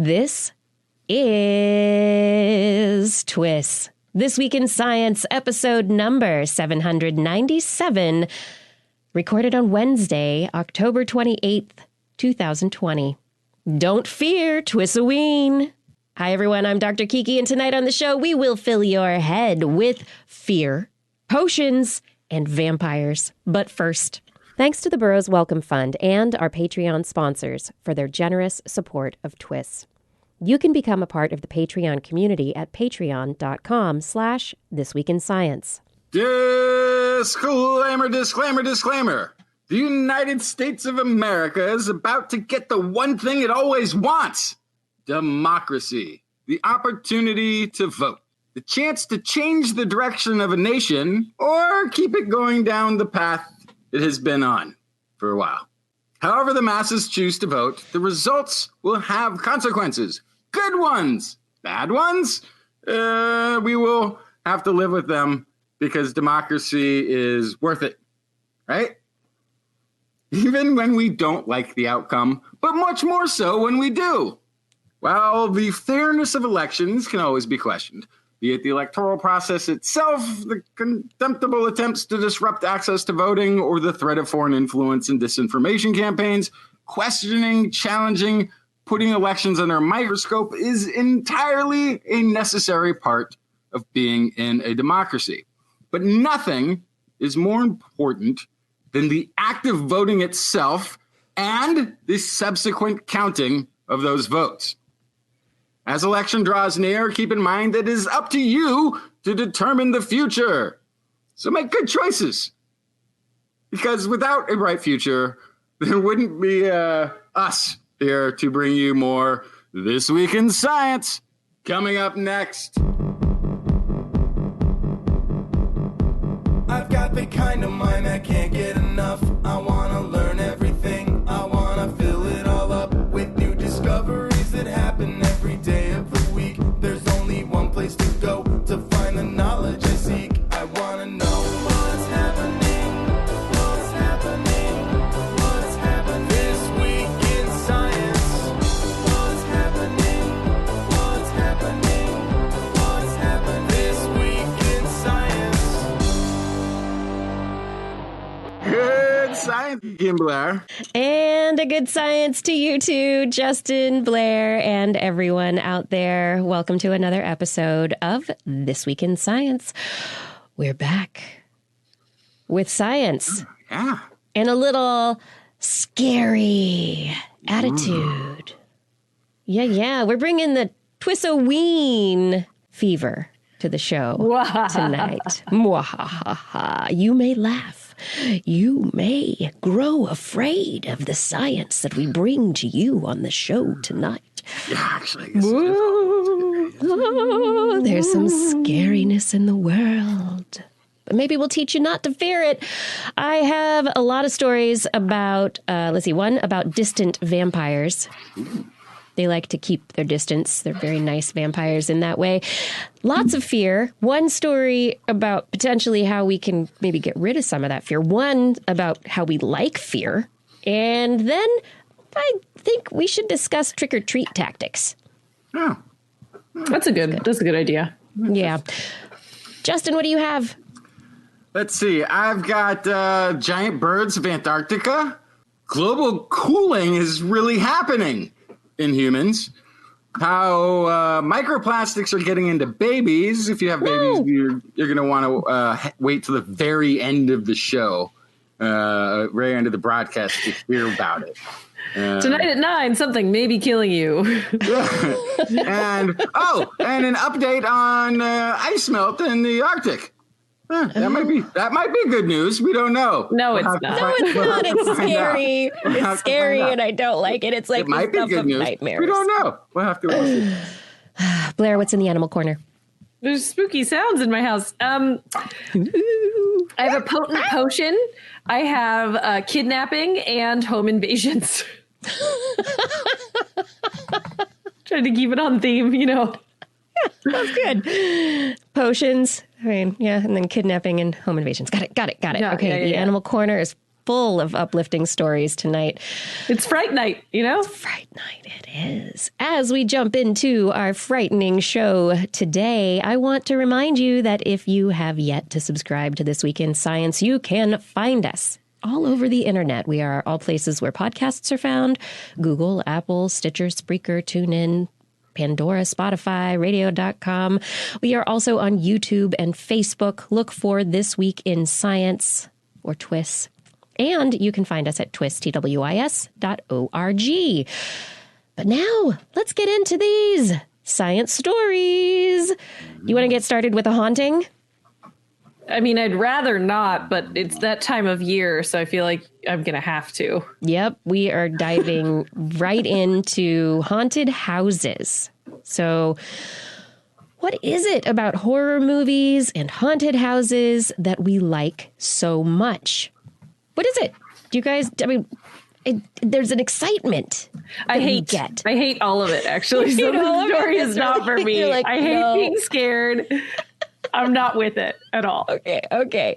This is TWIS. This Week in Science, episode number 797, recorded on Wednesday, October 28th, 2020. Don't fear, TWISoween. Hi, everyone. I'm Dr. Kiki, and tonight on the show, we will fill your head with fear, potions, and vampires. But first, thanks to the Burroughs Welcome Fund and our Patreon sponsors for their generous support of TWIS. You can become a part of the Patreon community at patreon.com/thisweekinscience. Disclaimer. The United States of America is about to get the one thing it always wants. Democracy. The opportunity to vote. The chance to change the direction of a nation or keep it going down the path it has been on for a while. However the masses choose to vote, the results will have consequences. Good ones, bad ones, we will have to live with them because democracy is worth it, right? Even when we don't like the outcome, but much more so when we do. While the fairness of elections can always be questioned, be it the electoral process itself, the contemptible attempts to disrupt access to voting, or the threat of foreign influence and disinformation campaigns, questioning, challenging, putting elections under a microscope is entirely a necessary part of being in a democracy. But nothing is more important than the act of voting itself and the subsequent counting of those votes. As election draws near, keep in mind that it is up to you to determine the future. So make good choices. Because without a bright future, there wouldn't be us here to bring you more This Week in Science. Coming up next. I've got the kind of mind that can't get enough. I want to learn everything. I want to fill it all up with new discoveries that happen every day of the week. There's only one place to go to find the knowledge I seek. I want to know what's happening, what's happening, what's happening this week in science. What's happening, what's happening, what's happening this week in science. Good science, Kim Blair. And a good science to you too, Justin, Blair, and everyone out there. Welcome to another episode of This Week in Science. We're back with science. Yeah. And a little scary attitude. Yeah. We're bringing the TWISoween fever to the show tonight. Mwahaha. You may laugh. You may grow afraid of the science that we bring to you on the show tonight. Yeah, actually. There's some scariness in the world. But maybe we'll teach you not to fear it. I have a lot of stories about, one about distant vampires. They like to keep their distance. They're very nice vampires in that way. Lots of fear. One story about potentially how we can maybe get rid of some of that fear. One about how we like fear. And then I think we should discuss trick-or-treat tactics. Oh. That's a good idea. Yeah. Justin, what do you have? Let's see. I've got giant birds of Antarctica. Global cooling is really happening in humans. How microplastics are getting into babies. If you have babies, you're going to want to wait till the very end of the show, very end of the broadcast to hear about it. Tonight at 9, something may be killing you. and an update on ice melt in the Arctic. That might be good news. We don't know. No, it's not. No, it's not. It's scary. It's scary, and I don't like it. It's like the stuff of nightmares. We don't know. We'll have to see. Blair, what's in the animal corner? There's spooky sounds in my house. I have a potent potion. I have kidnapping and home invasions. Trying to keep it on theme, you know. That's good. Potions. I mean, yeah, and then kidnapping and home invasions. Got it. Yeah, okay, the animal corner is full of uplifting stories tonight. It's Fright Night, you know? It's Fright Night, it is. And As we jump into our frightening show today, I want to remind you that if you have yet to subscribe to This Week in Science, you can find us all over the internet. We are all places where podcasts are found: Google, Apple, Stitcher, Spreaker, TuneIn, Pandora, Spotify, radio.com. We are also on YouTube and Facebook. Look for This Week in Science or TWIS. And you can find us at TWIS.org. But now, let's get into these science stories. You want to get started with a haunting? I mean, I'd rather not, but it's that time of year, so I feel like I'm going to have to. Yep, we are diving right into haunted houses. So, what is it about horror movies and haunted houses that we like so much? What is it? Do you guys, there's an excitement I hate all of it, actually. So the story is not for me. Like, I hate being scared. I'm not with it at all. Okay.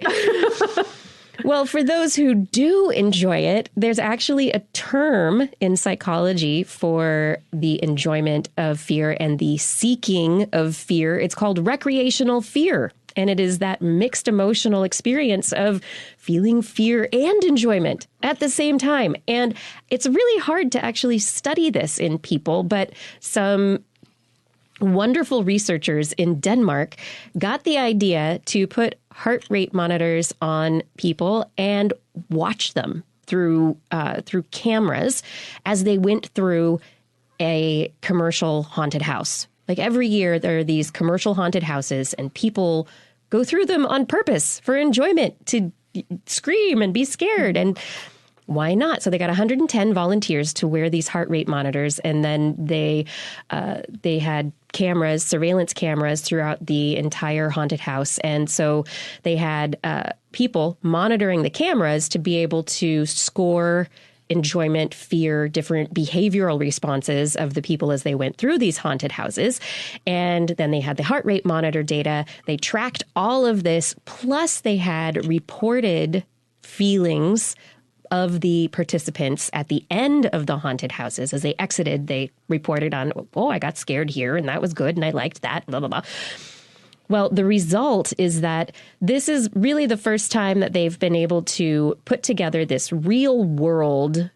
Well, for those who do enjoy it, there's actually a term in psychology for the enjoyment of fear and the seeking of fear. It's called recreational fear. And it is that mixed emotional experience of feeling fear and enjoyment at the same time. And it's really hard to actually study this in people, but some wonderful researchers in Denmark got the idea to put heart rate monitors on people and watch them through cameras as they went through a commercial haunted house. Like every year, there are these commercial haunted houses, and people go through them on purpose for enjoyment, to scream and be scared. And why not? So they got 110 volunteers to wear these heart rate monitors, and then they had cameras, surveillance cameras throughout the entire haunted house. And so they had people monitoring the cameras to be able to score enjoyment, fear, different behavioral responses of the people as they went through these haunted houses. And then they had the heart rate monitor data. They tracked all of this, plus they had reported feelings of the participants at the end of the haunted houses. As they exited, they reported on, oh, I got scared here, and that was good, and I liked that, blah, blah, blah. Well, the result is that this is really the first time that they've been able to put together this real world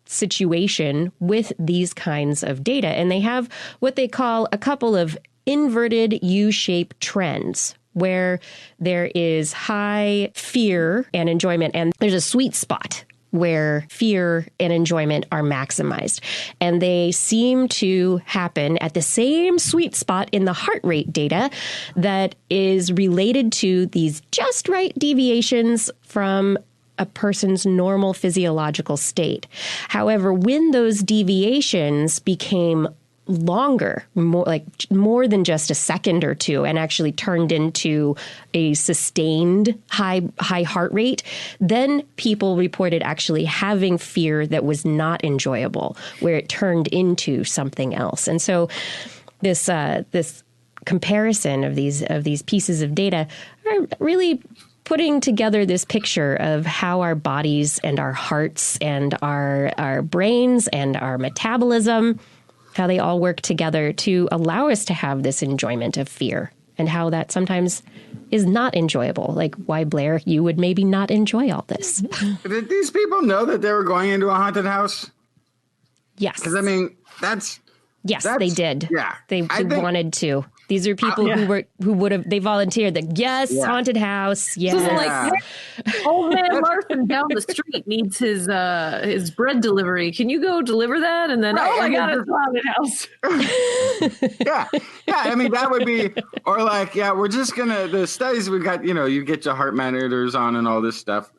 situation with these kinds of data. And they have what they call a couple of inverted U-shaped trends, where there is high fear and enjoyment, and there's a sweet spot where fear and enjoyment are maximized. And they seem to happen at the same sweet spot in the heart rate data that is related to these just right deviations from a person's normal physiological state. However, when those deviations became longer, more than just a second or two, and actually turned into a sustained high heart rate, then people reported actually having fear that was not enjoyable, where it turned into something else. And so this comparison of these pieces of data are really putting together this picture of how our bodies and our hearts and our brains and our metabolism, how they all work together to allow us to have this enjoyment of fear, and how that sometimes is not enjoyable. Like, why, Blair, you would maybe not enjoy all this. Did these people know that they were going into a haunted house? Yes. Because, I mean, Yes, they did. Yeah. They wanted to. These are people who would have, they volunteered that, yes, haunted house, yes. So like, old man Larson down the street needs his bread delivery. Can you go deliver that? And then, oh my God, it's a haunted house. Yeah. I mean, that would be, or like, we're just going to, the studies we got, you get your heart monitors on and all this stuff.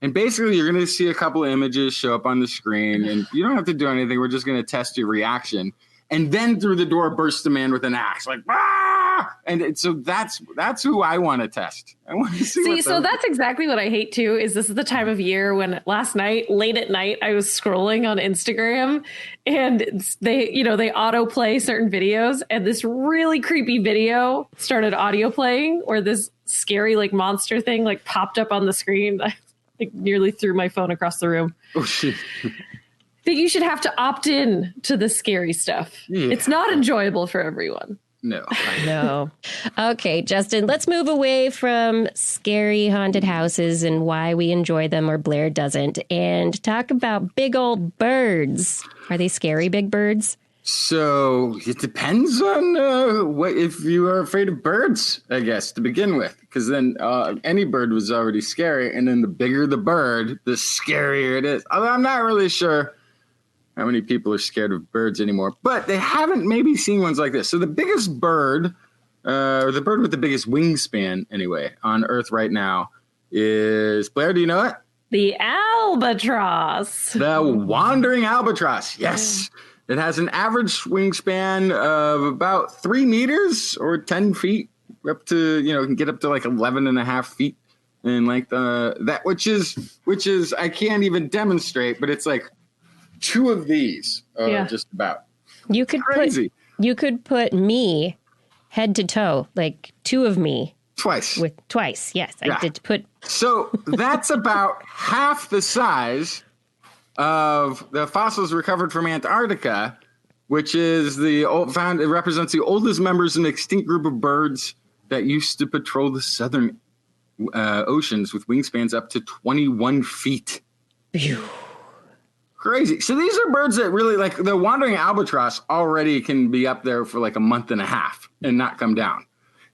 And basically, you're going to see a couple of images show up on the screen, and you don't have to do anything. We're just going to test your reaction. And then through the door bursts a man with an axe, like, ah! And so that's who I want to test. I want to see. So that's exactly what I hate too. Is this is the time of year when last night, late at night, I was scrolling on Instagram, and they autoplay certain videos, and this really creepy video started audio playing, or this scary like monster thing like popped up on the screen. I nearly threw my phone across the room. Oh shit. think you should have to opt in to the scary stuff. Yeah. It's not enjoyable for everyone. No. No. Okay, Justin, let's move away from scary haunted houses and why we enjoy them or Blair doesn't, and talk about big old birds. Are they scary, big birds? So it depends on what if you are afraid of birds, I guess, to begin with, because then any bird was already scary, and then the bigger the bird, the scarier it is. Although I'm not really sure how many people are scared of birds anymore, but they haven't maybe seen ones like this. So the biggest bird, or the bird with the biggest wingspan anyway, on Earth right now is, Blair, do you know it? The albatross. The wandering albatross, yes. It has an average wingspan of about 3 meters or 10 feet, up to, it can get up to like 11 and a half feet in length. That which is I can't even demonstrate, but it's like 2 of these, just about. You could put me head to toe, like 2 of me. Twice. With twice, yes. Yeah. I did put. So that's about half the size of the fossils recovered from Antarctica, which is it represents the oldest members of an extinct group of birds that used to patrol the southern oceans with wingspans up to 21 feet. Phew. Crazy. So these are birds that really, like, the wandering albatross already can be up there for like a month and a half and not come down.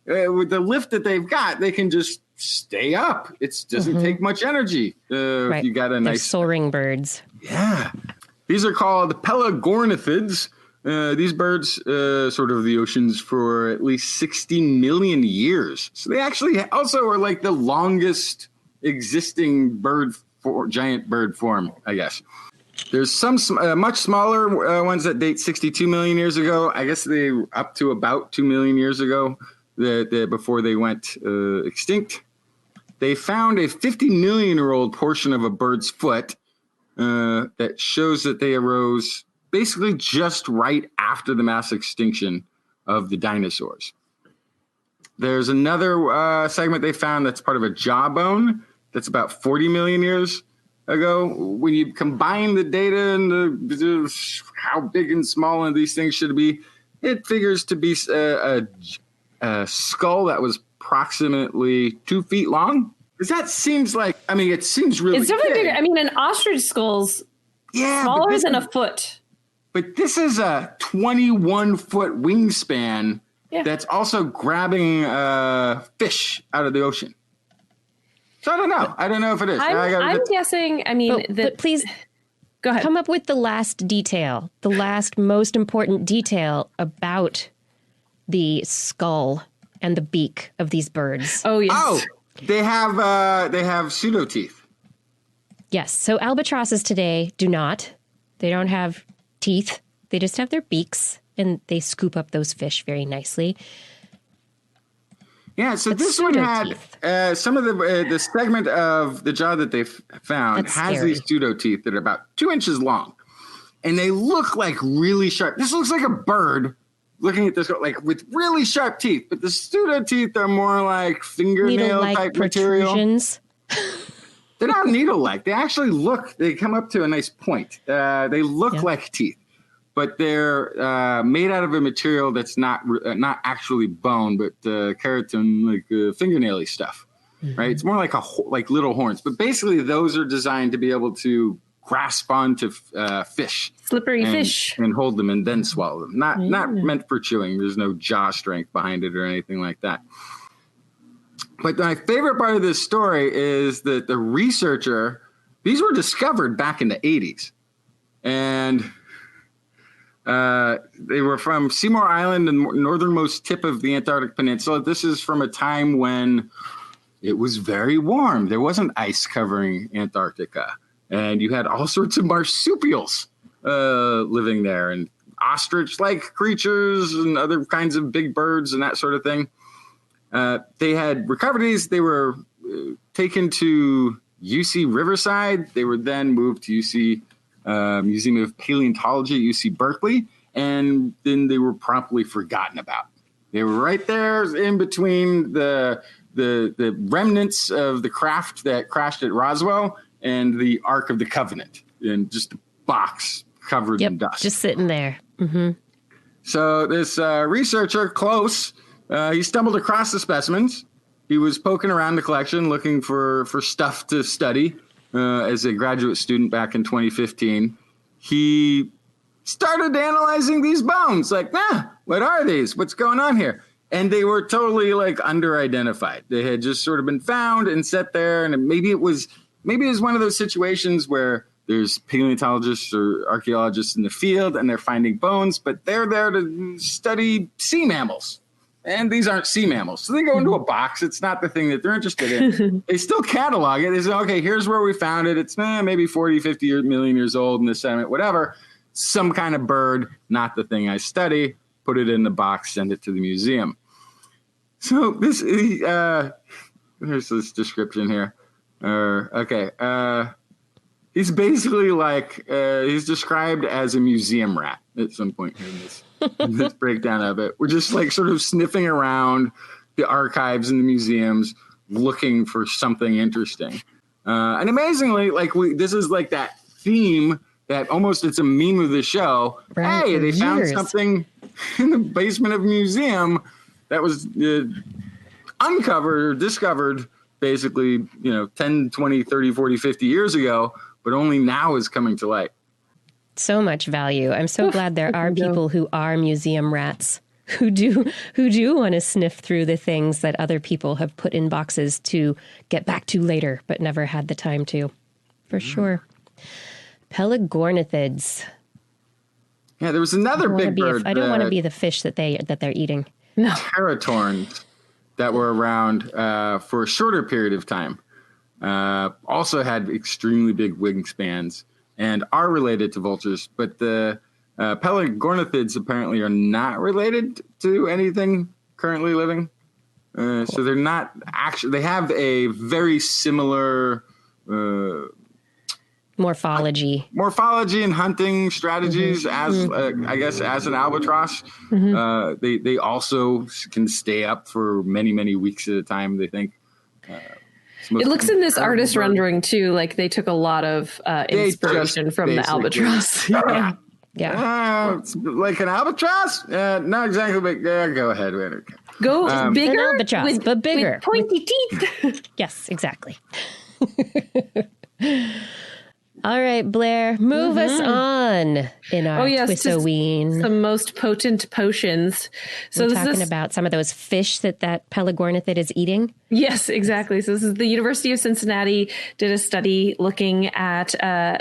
With the lift that they've got, they can just stay up. It doesn't take much energy. Right. If you got a They're nice soaring birds. Yeah. These are called pelagornithids. These birds sort of the oceans for at least 60 million years. So they actually also are like the longest existing giant bird form, I guess. There's some much smaller ones that date 62 million years ago. I guess they were up to about 2 million years ago before they went extinct. They found a 50 million year old portion of a bird's foot that shows that they arose basically just right after the mass extinction of the dinosaurs. There's another segment they found that's part of a jawbone that's about 40 million years ago. When you combine the data and how big and small these things should be, it figures to be a skull that was approximately 2 feet long. Because that seems like, it seems really It's definitely big. bigger. An ostrich skull's smaller than a foot. But this is a 21-foot wingspan that's also grabbing fish out of the ocean. So I don't know. I don't know if it is. I'm guessing, but please go ahead. Come up with the last detail, the last most important detail about the skull and the beak of these birds. Oh, yes. Oh, they have pseudo teeth. Yes. So albatrosses today do not. They don't have teeth. They just have their beaks, and they scoop up those fish very nicely. Yeah, so this one had some of the segment of the jaw that they found has these pseudo teeth that are about 2 inches long, and they look like really sharp. This looks like a bird looking at this like with really sharp teeth, but the pseudo teeth are more like fingernail type material. They're not needle-like. They actually they come up to a nice point. They look like teeth, but they're made out of a material that's not actually bone, but keratin, like fingernail-y stuff, right? It's more like little horns. But basically, those are designed to be able to grasp onto fish. Slippery fish. And hold them and then swallow them. Not meant for chewing. There's no jaw strength behind it or anything like that. But my favorite part of this story is that the researcher, these were discovered back in the 80s. And they were from Seymour Island, the northernmost tip of the Antarctic Peninsula. This is from a time when it was very warm. There wasn't ice covering Antarctica. And you had all sorts of marsupials living there, and ostrich-like creatures and other kinds of big birds and that sort of thing. They had recovered these. They were taken to UC Riverside. They were then moved to UC Museum of Paleontology at UC Berkeley, and then they were promptly forgotten about. They were right there in between the remnants of the craft that crashed at Roswell and the Ark of the Covenant, and just box covered in dust. Just sitting there. Mm-hmm. So this researcher, Close, he stumbled across the specimens. He was poking around the collection looking for stuff to study as a graduate student back in 2015. He started analyzing these bones. Like, what are these? What's going on here? And they were totally like under-identified. They had just sort of been found and set there. And maybe it was one of those situations where there's paleontologists or archaeologists in the field and they're finding bones, but they're there to study sea mammals. And these aren't sea mammals. So they go into a box. It's not the thing that they're interested in. They still catalog it. They say, okay, here's where we found it. It's maybe 40, 50 million years old in the sediment, whatever. Some kind of bird, not the thing I study. Put it in the box, send it to the museum. So this, here's this description here. He's basically like, he's described as a museum rat at some point here in this. This breakdown of it. We're just like sort of sniffing around the archives and the museums looking for something interesting. And amazingly, like this is like that theme that almost it's a meme of the show. Right, hey, they found something in the basement of a museum that was uncovered or discovered basically, 10, 20, 30, 40, 50 years ago, but only now is coming to light. So much value. I'm so glad there are people who are museum rats who do want to sniff through the things that other people have put in boxes to get back to later, but never had the time to. For sure. Pelagornithids. Yeah, there was another big bird. I don't want to be the fish that they're eating. No. Teratorns that were around for a shorter period of time. Also had extremely big wingspans. And are related to vultures, but the pelagornithids apparently are not related to anything currently living. So they're not actually. They have a very similar morphology and hunting strategies as I guess as an albatross. They also can stay up for many weeks at a time. They think. It looks in this artist rendering too, like they took a lot of inspiration from the albatross. Yeah. It's like an albatross? Not exactly, but go ahead. Go bigger, an albatross, but bigger. With pointy teeth. Yes, exactly. All right, Blair, move us on in our TWISoween. The most potent potions. So we're talking about some of those fish that pelagornithid is eating. Yes, exactly. So this is the University of Cincinnati did a study looking at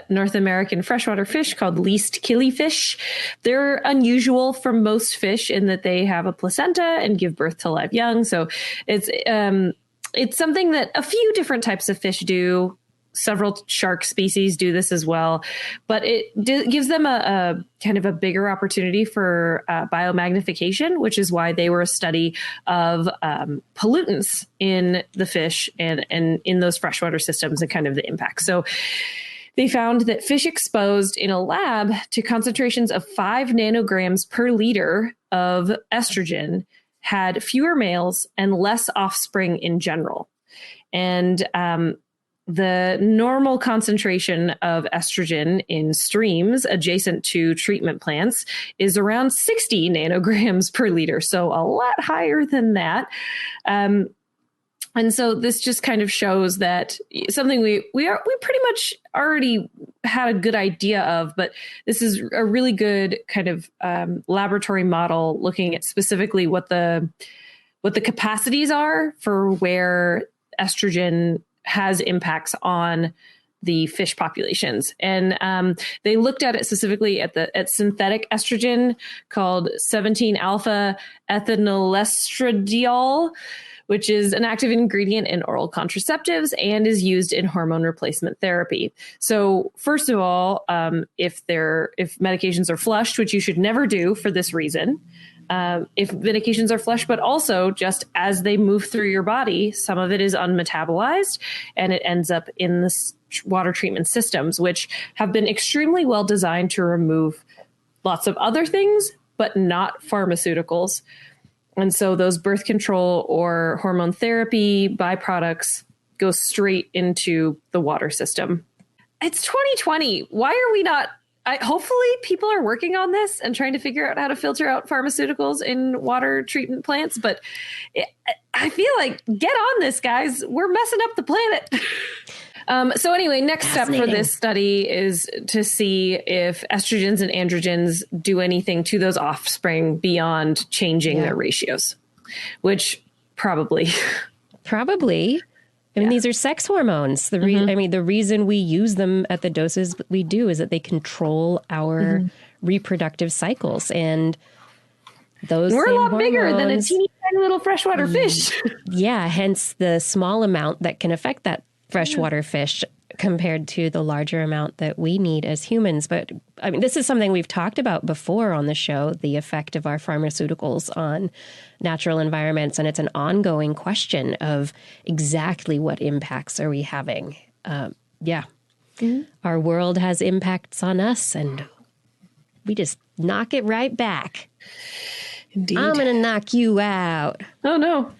North American freshwater fish called least killifish. They're unusual from most fish in that they have a placenta and give birth to live young. So it's something that a few different types of fish do. Several shark species do this as well, but it gives them a kind of a bigger opportunity for biomagnification, which is why they were a study of pollutants in the fish and in those freshwater systems and kind of the impact. So they found that fish exposed in a lab to concentrations of 5 nanograms per liter of estrogen had fewer males and less offspring in general. And the normal concentration of estrogen in streams adjacent to treatment plants is around 60 nanograms per liter, so a lot higher than that. And so this just kind of shows that something we pretty much already had a good idea of, but this is a really good kind of laboratory model looking at specifically what the capacities are for where estrogen has impacts on the fish populations. And they looked at it specifically at synthetic estrogen called 17-alpha ethanolestradiol, which is an active ingredient in oral contraceptives and is used in hormone replacement therapy. So first of all, if medications are flushed, which you should never do for this reason, if medications are flushed, but also just as they move through your body, some of it is unmetabolized and it ends up in the water treatment systems, which have been extremely well designed to remove lots of other things, but not pharmaceuticals. And so those birth control or hormone therapy byproducts go straight into the water system. It's 2020. Why are we not hopefully people are working on this and trying to figure out how to filter out pharmaceuticals in water treatment plants. But I feel like get on this, guys. We're messing up the planet. So anyway, next step for this study is to see if estrogens and androgens do anything to those offspring beyond changing their ratios, which probably. I mean, these are sex hormones. The reason we use them at the doses we do is that they control our reproductive cycles. And we're a lot bigger than a teeny tiny little freshwater fish. Yeah, hence the small amount that can affect that freshwater fish compared to the larger amount that we need as humans. But I mean, this is something we've talked about before on the show, the effect of our pharmaceuticals on natural environments. And it's an ongoing question of exactly what impacts are we having. Our world has impacts on us and we just knock it right back. Indeed. I'm going to knock you out. Oh, no.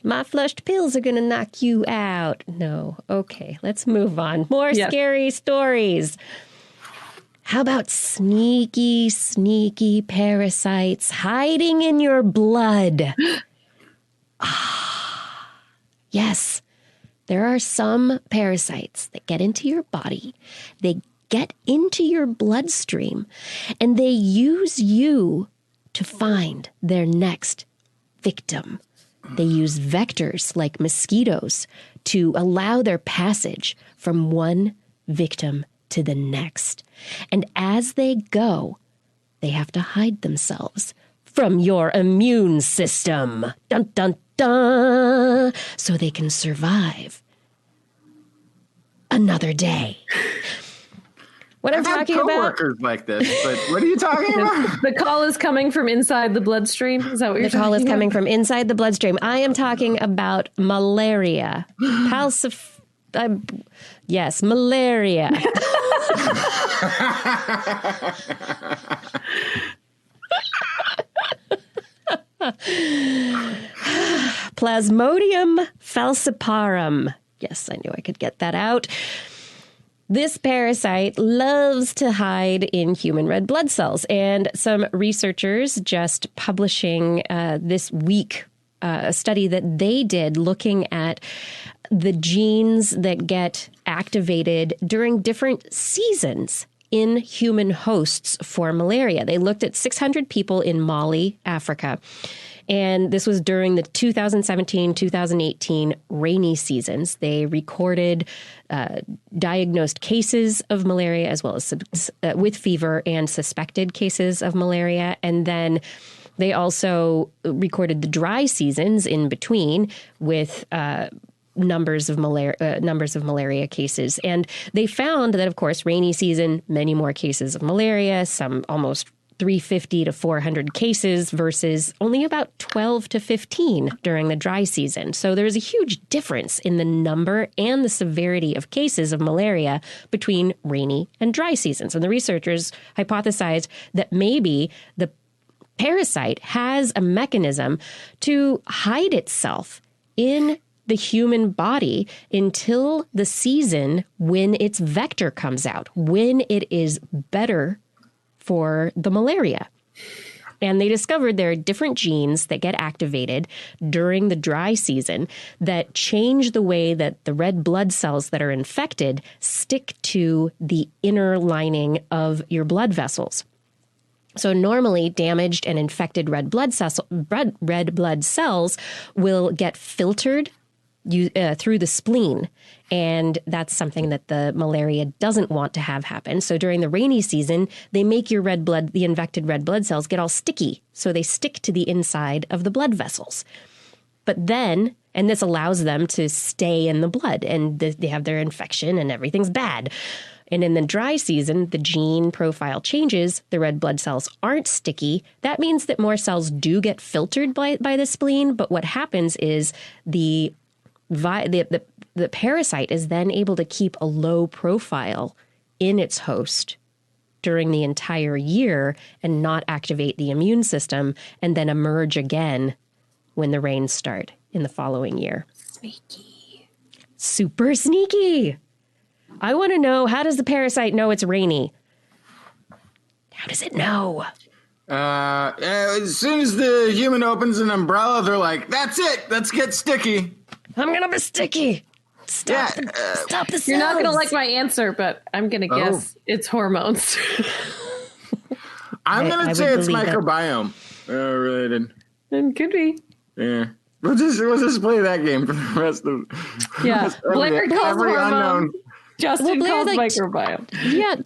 My flushed pills are going to knock you out. No. Okay, let's move on. More scary stories. How about sneaky, sneaky parasites hiding in your blood? Yes, there are some parasites that get into your body. They get into your bloodstream, and they use you to find their next victim. They use vectors like mosquitoes to allow their passage from one victim to the next. And as they go, they have to hide themselves from your immune system. Dun, dun, dun. So they can survive another day. What I'm talking about? Coworkers like this, but what are you talking about? The call is coming from inside the bloodstream. Is that what you're talking about? The call is coming from inside the bloodstream. I am talking about malaria. Yes, malaria. Plasmodium falciparum. Yes, I knew I could get that out. This parasite loves to hide in human red blood cells, and some researchers just publishing this week a study that they did looking at the genes that get activated during different seasons in human hosts for malaria. They looked at 600 people in Mali, Africa. And this was during the 2017-2018 rainy seasons. They recorded diagnosed cases of malaria as well as with fever and suspected cases of malaria. And then they also recorded the dry seasons in between with numbers of malaria cases. And they found that, of course, rainy season, many more cases of malaria, some almost 350 to 400 cases versus only about 12 to 15 during the dry season. So there's a huge difference in the number and the severity of cases of malaria between rainy and dry seasons. And the researchers hypothesized that maybe the parasite has a mechanism to hide itself in the human body until the season when its vector comes out, when it is better for the malaria. And they discovered there are different genes that get activated during the dry season that change the way that the red blood cells that are infected stick to the inner lining of your blood vessels. So normally damaged and infected red blood cells will get filtered through the spleen. And that's something that the malaria doesn't want to have happen. So during the rainy season, they make your the infected red blood cells get all sticky. So they stick to the inside of the blood vessels. But then, and this allows them to stay in the blood and they have their infection and everything's bad. And in the dry season, the gene profile changes. The red blood cells aren't sticky. That means that more cells do get filtered by the spleen. But what happens is the parasite is then able to keep a low profile in its host during the entire year and not activate the immune system and then emerge again when the rains start in the following year. super sneaky. I want to know, how does the parasite know it's rainy? How does it know? As soon as the human opens an umbrella, they're like, that's it. Let's get sticky. I'm going to be sticky. Stop the cells. You're not going to like my answer, but I'm going to guess it's hormones. I'm going to say it's microbiome related. It could be. Yeah. We'll just play that game for the rest of Blair calls every unknown. Justin calls microbiome. Yeah,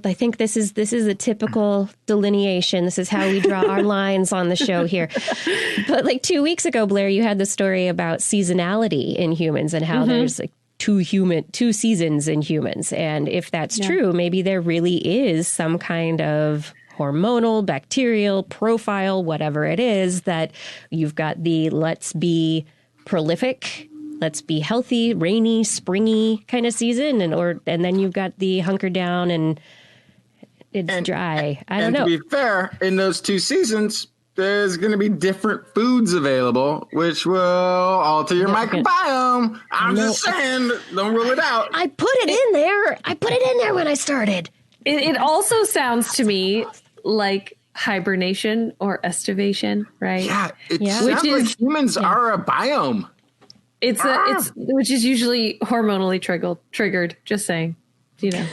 I think this is a typical delineation. This is how we draw our lines on the show here. But like 2 weeks ago, Blair, you had the story about seasonality in humans and how there's like two seasons in humans. And if that's true, maybe there really is some kind of hormonal, bacterial profile, whatever it is, that you've got the let's be prolific, let's be healthy, rainy, springy kind of season, and then you've got the hunker down and it's dry. I don't know. To be fair, in those 2 seasons, there's going to be different foods available, which will alter your microbiome. I'm just saying, don't rule it out. I put it in there. I put it in there when I started. It also sounds to me like hibernation or estivation, right? Yeah, it sounds like humans are a biome. It's which is usually hormonally triggered. Just saying, you know.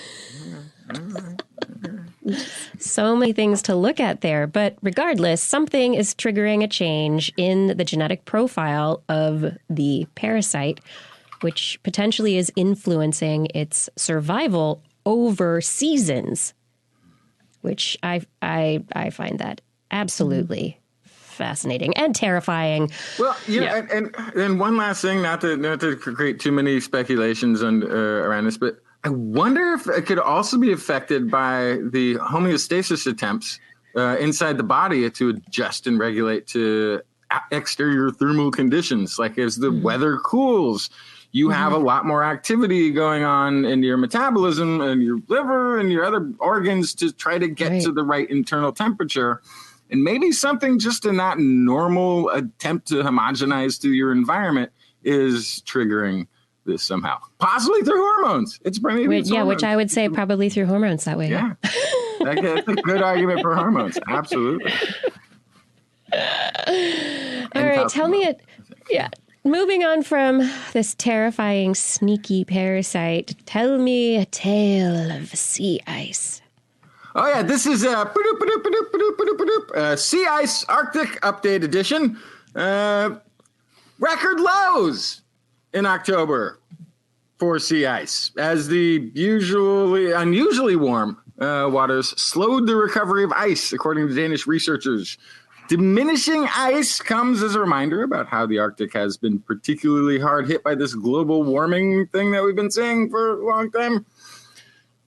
So many things to look at there, but regardless, something is triggering a change in the genetic profile of the parasite, which potentially is influencing its survival over seasons, which I find that absolutely fascinating and terrifying. Well, and one last thing, not to create too many speculations around this, but I wonder if it could also be affected by the homeostasis attempts inside the body to adjust and regulate to exterior thermal conditions. Like as the weather cools, you have a lot more activity going on in your metabolism and your liver and your other organs to try to get to the right internal temperature. And maybe something just in that normal attempt to homogenize to your environment is triggering this somehow, possibly through hormones. It's which I would say probably through hormones that way. Yeah, that's a good argument for hormones. Absolutely. All right, tell me it. Yeah. Moving on from this terrifying, sneaky parasite, tell me a tale of sea ice. Oh, yeah, this is Sea Ice Arctic Update Edition. Record lows in October for sea ice, as the unusually warm waters slowed the recovery of ice, according to Danish researchers. Diminishing ice comes as a reminder about how the Arctic has been particularly hard hit by this global warming thing that we've been seeing for a long time.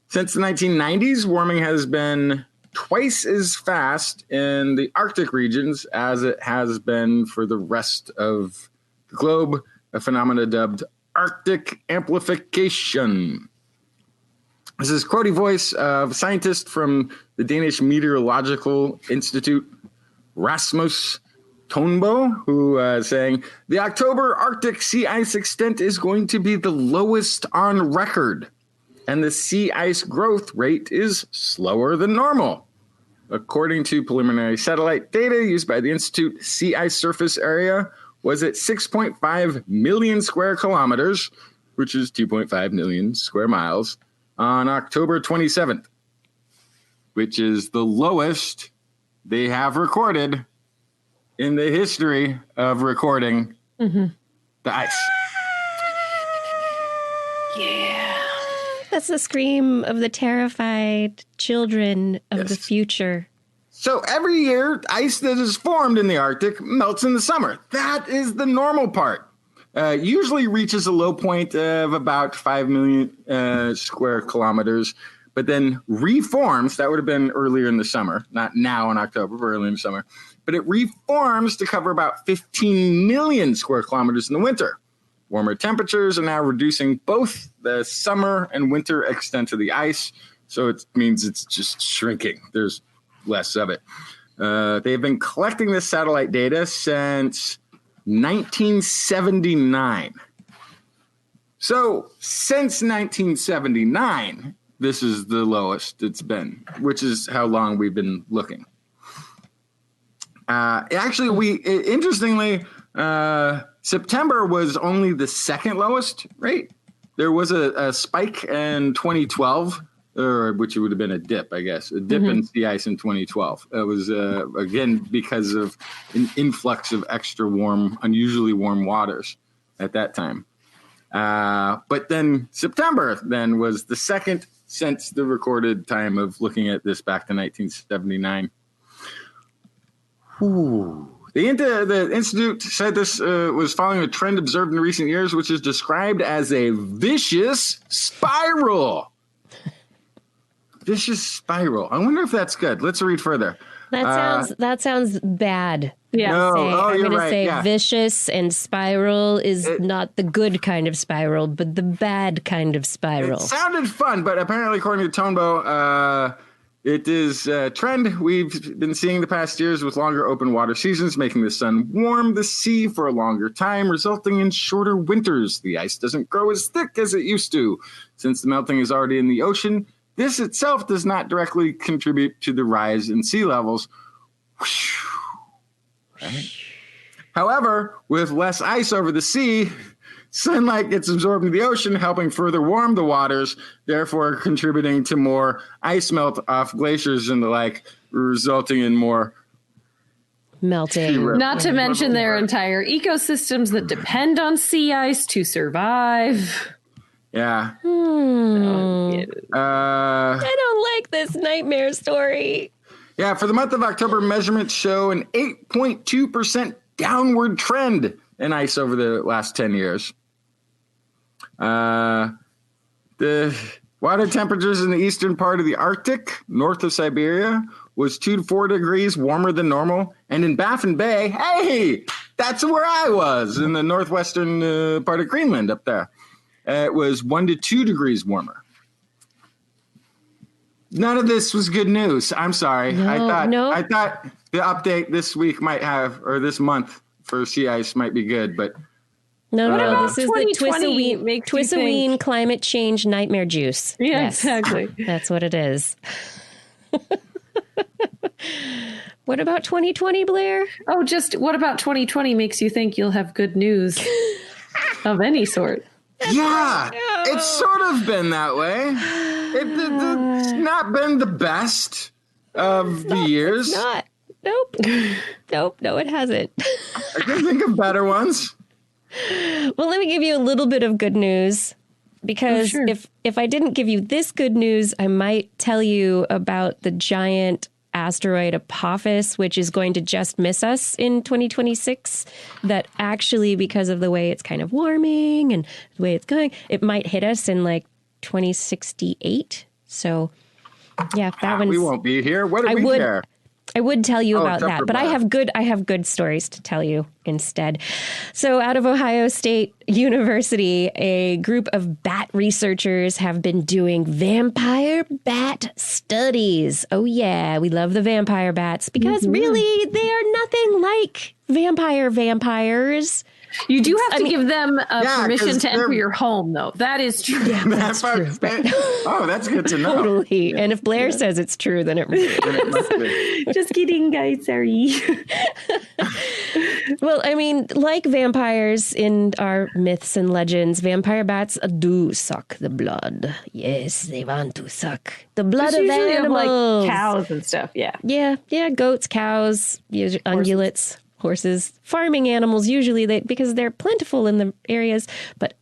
Since the 1990s, warming has been twice as fast in the Arctic regions as it has been for the rest of the globe, a phenomenon dubbed Arctic amplification. This is quotey voice of a scientist from the Danish Meteorological Institute, Rasmus Tonbo, who is saying, the October Arctic sea ice extent is going to be the lowest on record, and the sea ice growth rate is slower than normal. According to preliminary satellite data used by the Institute, sea ice surface area was at 6.5 million square kilometers, which is 2.5 million square miles, on October 27th, which is the lowest they have recorded in the history of recording the ice. Yeah. That's the scream of the terrified children of the future. So every year, ice that is formed in the Arctic melts in the summer. That is the normal part. Usually reaches a low point of about 5 million square kilometers, but then reforms. That would have been earlier in the summer, not now in October, but early in the summer. But it reforms to cover about 15 million square kilometers in the winter. Warmer temperatures are now reducing both the summer and winter extent of the ice, so it means it's just shrinking. There's less of it. They've been collecting this satellite data since 1979. So since 1979, this is the lowest it's been, which is how long we've been looking. Interestingly, September was only the second lowest rate. There was a spike in 2012, which would have been a dip, I guess, a dip in sea ice in 2012. It was, again, because of an influx of extra warm, unusually warm waters at that time. But then September then was the second since the recorded time of looking at this back to 1979. Ooh. The Institute said this was following a trend observed in recent years, which is described as a vicious spiral. Vicious spiral. I wonder if that's good. Let's read further. That sounds bad. Yeah. I'm going to say yeah. Vicious and spiral is not the good kind of spiral, but the bad kind of spiral. It sounded fun, but apparently, according to Tonebow, it is a trend we've been seeing the past years with longer open water seasons, making the sun warm the sea for a longer time, resulting in shorter winters. The ice doesn't grow as thick as it used to. Since the melting is already in the ocean, this itself does not directly contribute to the rise in sea levels. Right. However, with less ice over the sea, sunlight gets absorbed into the ocean, helping further warm the waters, therefore contributing to more ice melt off glaciers and the like, resulting in more melting. Not to mention their entire ecosystems that depend on sea ice to survive. Yeah. I don't like this nightmare story. Yeah, for the month of October, measurements show an 8.2% downward trend in ice over the last 10 years. The water temperatures in the eastern part of the Arctic, north of Siberia, was 2 to 4 degrees warmer than normal. And in Baffin Bay, hey, that's where I was, in the northwestern part of Greenland up there. It was 1 to 2 degrees warmer. None of this was good news. I'm sorry. I thought the update this week might have, or this month for sea ice might be good, but no. This is the TWISoween climate change nightmare juice. Yeah, yes, exactly. That's what it is. What about 2020, Blair? Oh, just what about 2020 makes you think you'll have good news of any sort? Yeah, it's sort of been that way. It's not been the best of the years. Not. Nope. No, it hasn't. I can think of better ones. Well, let me give you a little bit of good news, because if I didn't give you this good news, I might tell you about the giant asteroid Apophis, which is going to just miss us in 2026, that actually, because of the way it's kind of warming and the way it's going, it might hit us in like 2068. So yeah, that one. We won't be here. What do we care? I would tell you about that, but I have good stories to tell you instead. So out of Ohio State University, a group of bat researchers have been doing vampire bat studies. Oh yeah, we love the vampire bats because really they are nothing like vampires. You do have to give them permission to enter your home, though. That is true. Yeah, that's true. Oh, that's good to know. Totally. And if Blair says it's true, then it must be. Just kidding, guys. Sorry. Well, I mean, like vampires in our myths and legends, vampire bats do suck the blood. Yes, they want to suck the blood of animals. Like cows and stuff, yeah. Yeah, goats, cows, ungulates. Horses, farming animals, usually because they're plentiful in the areas. But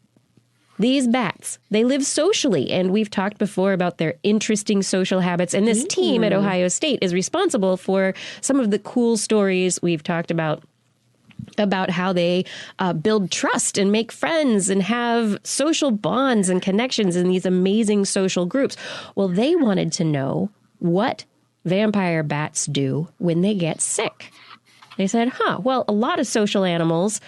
these bats, they live socially. And we've talked before about their interesting social habits. And this team at Ohio State is responsible for some of the cool stories we've talked about how they build trust and make friends and have social bonds and connections in these amazing social groups. Well, they wanted to know what vampire bats do when they get sick. They said, well, a lot of social animals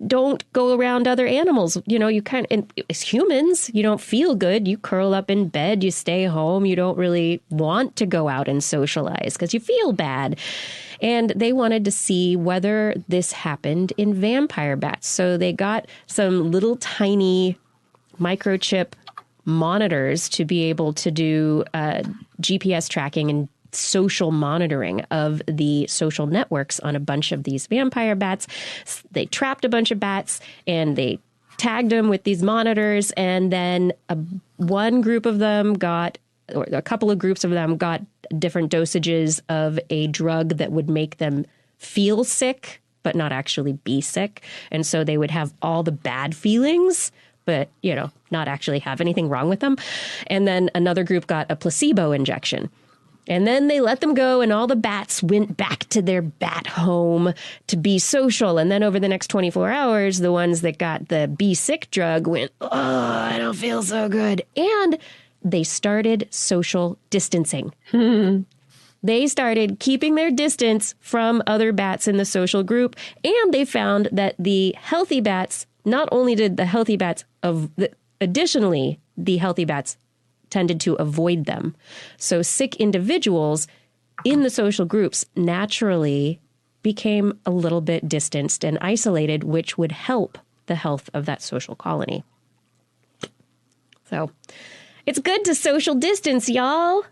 don't go around other animals. You know, you as humans, you don't feel good. You curl up in bed, you stay home. You don't really want to go out and socialize because you feel bad. And they wanted to see whether this happened in vampire bats. So they got some little tiny microchip monitors to be able to do GPS tracking and social monitoring of the social networks on a bunch of these vampire bats. They trapped a bunch of bats and they tagged them with these monitors. And then one group of them got, or a couple of groups of them got different dosages of a drug that would make them feel sick, but not actually be sick. And so they would have all the bad feelings, but, you know, not actually have anything wrong with them. And then another group got a placebo injection. And then they let them go, and all the bats went back to their bat home to be social. And then over the next 24 hours, the ones that got the be sick drug went, oh, I don't feel so good. And they started social distancing. They started keeping their distance from other bats in the social group. And they found that the healthy bats, not only did the healthy bats, additionally, the healthy bats tended to avoid them. So sick individuals in the social groups naturally became a little bit distanced and isolated, which would help the health of that social colony. So it's good to social distance, y'all.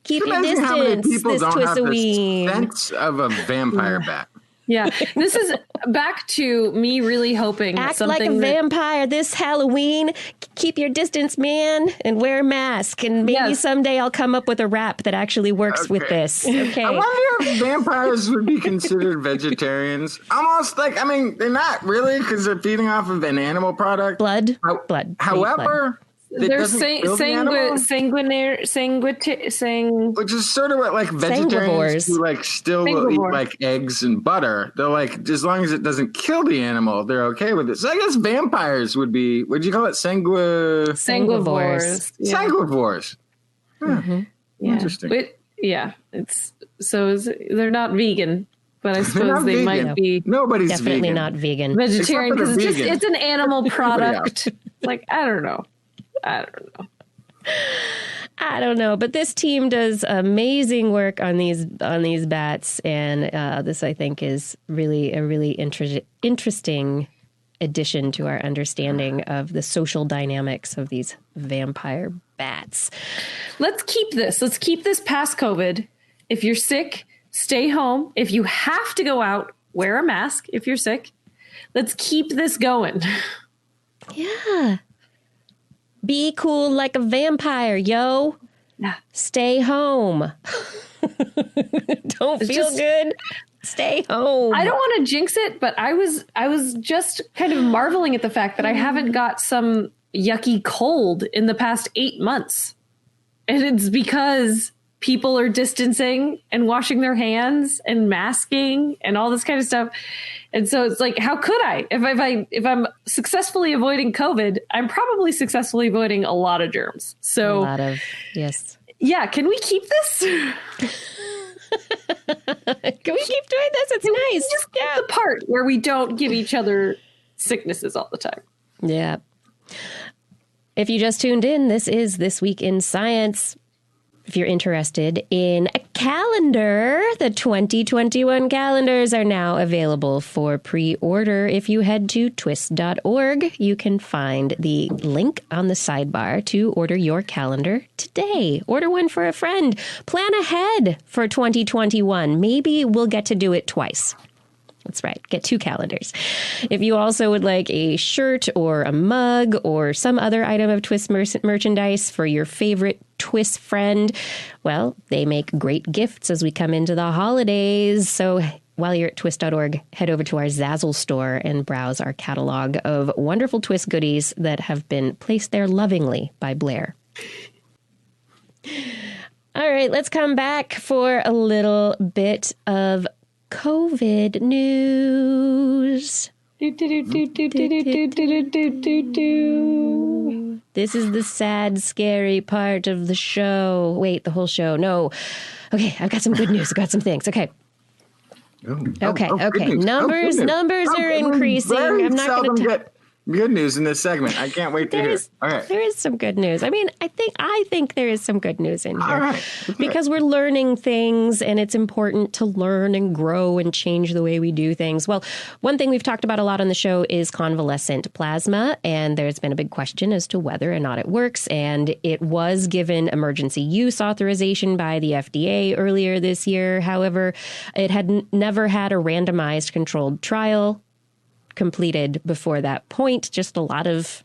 Keep your distance. How many people this don't have the TWISoween. sense of a vampire bat? Yeah, this is back to me really hoping Act something like a vampire this Halloween. Keep your distance, man, and wear a mask. And maybe someday I'll come up with a rap that actually works with this. Okay. I wonder if vampires would be considered vegetarians. Almost like, I mean, they're not really because they're feeding off of an animal product. Blood. However, they're sanguinary, which is sort of what like vegetarians who like still will eat like eggs and butter. They're like, as long as it doesn't kill the animal, they're okay with it. So I guess vampires would be, would you call it sanguivores? Yeah. Sanguivores. Yeah. Interesting. They're not vegan, but I suppose they might be. Nobody's definitely vegan. Not vegan. Vegetarian because it's an animal product. Like, I don't know. I don't know, but this team does amazing work on these bats, and this I think is really a really interesting addition to our understanding of the social dynamics of these vampire bats. Let's keep this past COVID. If you're sick, stay home. If you have to go out, wear a mask if you're sick. Let's keep this going. Yeah. Be cool like a vampire, yo. Yeah. Stay home. Don't feel good. Stay home. I don't want to jinx it, but I was just kind of marveling at the fact that I haven't got some yucky cold in the past 8 months. And it's because people are distancing and washing their hands and masking and all this kind of stuff. And so it's like, how could I? If I'm successfully avoiding COVID, I'm probably successfully avoiding a lot of germs. So yes. Yeah, can we keep this? Can we keep doing this? It's nice. Just keep the part where we don't give each other sicknesses all the time. Yeah. If you just tuned in, this is This Week in Science. If you're interested in a calendar, the 2021 calendars are now available for pre-order. If you head to TWIS.org, you can find the link on the sidebar to order your calendar today. Order one for a friend. Plan ahead for 2021. Maybe we'll get to do it twice. That's right. Get 2 calendars. If you also would like a shirt or a mug or some other item of TWIS merchandise for your favorite TWIS friend, well, they make great gifts as we come into the holidays. So while you're at TWIS.org, head over to our Zazzle store and browse our catalog of wonderful TWIS goodies that have been placed there lovingly by Blair. All right, let's come back for a little bit of COVID news. This is the sad, scary part of the show. Wait, the whole show. No. Okay, I've got some good news. I've got some things. Okay. Okay. Good news. Numbers Good news. are increasing. Very I'm not going to get good news in this segment. I can't wait to hear. Okay. There is some good news. I mean, I think there is some good news in here. All right. Because we're learning things, and it's important to learn and grow and change the way we do things. Well, one thing we've talked about a lot on the show is convalescent plasma, and there's been a big question as to whether or not it works. And it was given emergency use authorization by the FDA earlier this year. However, it had never had a randomized controlled trial completed before that point. Just a lot of